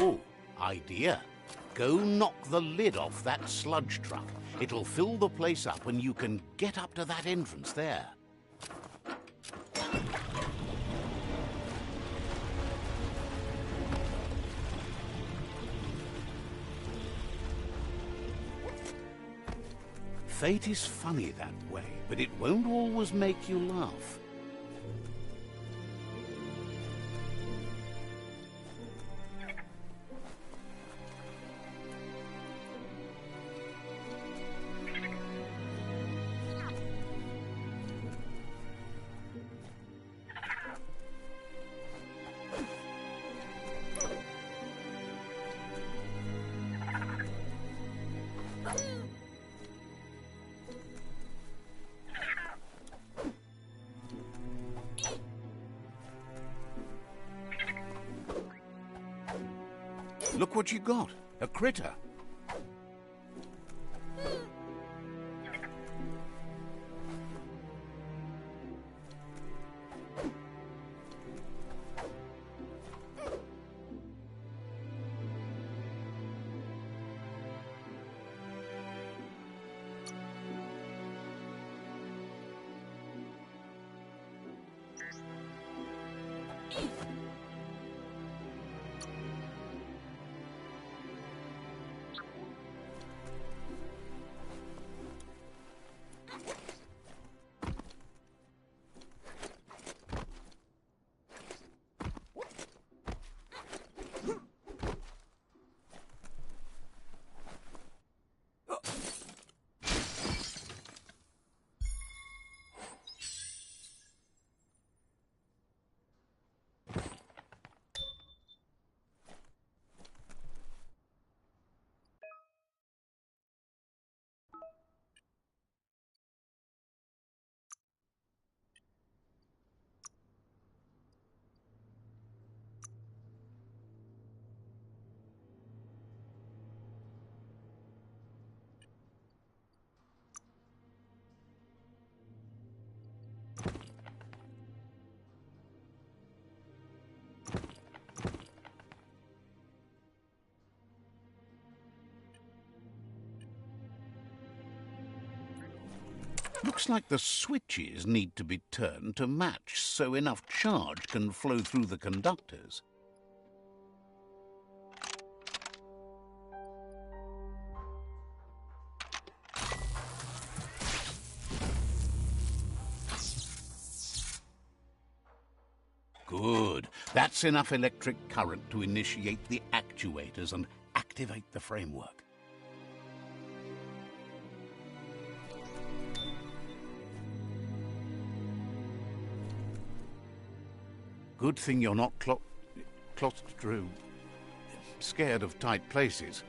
Oh, idea. Go knock the lid off that sludge truck. It'll fill the place up and you can get up to that entrance there. Fate is funny that way, but it won't always make you laugh. Look what you got, a critter. Looks like the switches need to be turned to match so enough charge can flow through the conductors. Good. That's enough electric current to initiate the actuators and activate the framework. Good thing you're not scared of tight places.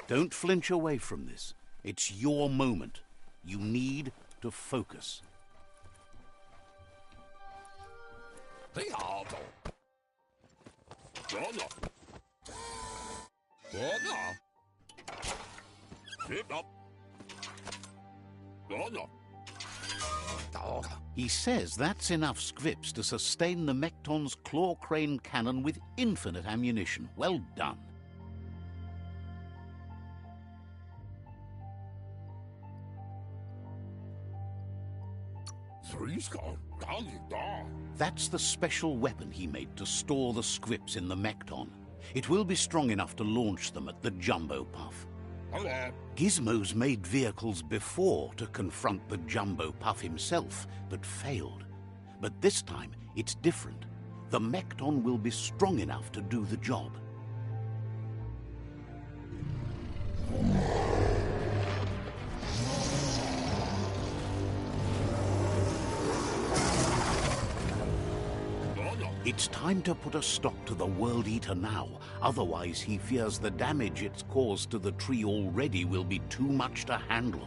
Don't flinch away from this. It's your moment. You need to focus. He says that's enough scripts to sustain the Mekton's claw crane cannon with infinite ammunition. Well done. That's the special weapon he made to store the scripts in the Mekton. It will be strong enough to launch them at the Jumbo Puff. Gizmo's made vehicles before to confront the Jumbo Puff himself, but failed. But this time, it's different. The Mekton will be strong enough to do the job. It's time to put a stop to the World Eater now, otherwise he fears the damage it's caused to the tree already will be too much to handle.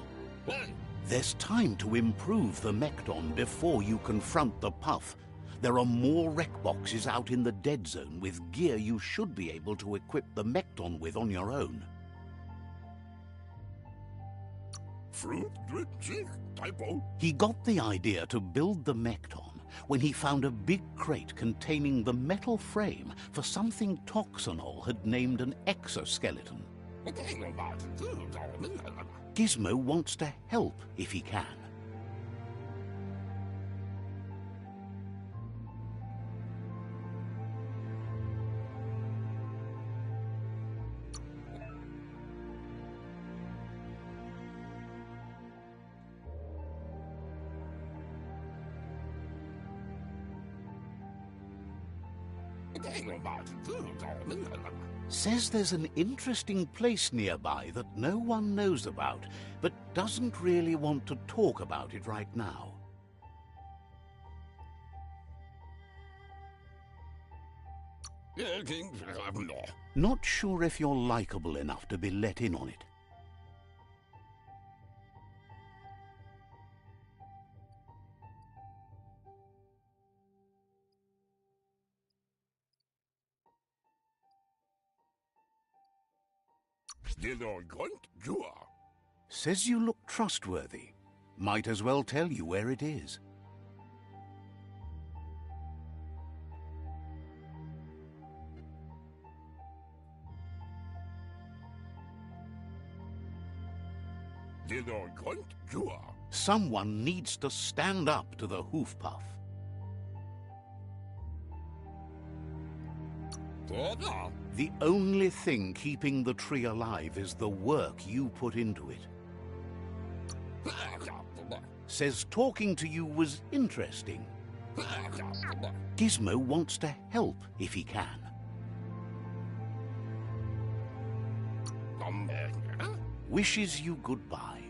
There's time to improve the Mekton before you confront the Puff. There are more wreck boxes out in the dead zone with gear you should be able to equip the Mekton with on your own. He got the idea to build the Mekton when he found a big crate containing the metal frame for something Toxanol had named an exoskeleton. Gizmo wants to help if he can. Says there's an interesting place nearby that no one knows about, but doesn't really want to talk about it right now. Not sure if you're likable enough to be let in on it. Says you look trustworthy. Might as well tell you where it is. Someone needs to stand up to the Hoof Puff. The only thing keeping the tree alive is the work you put into it. Says talking to you was interesting. Gizmo wants to help if he can. Wishes you goodbye.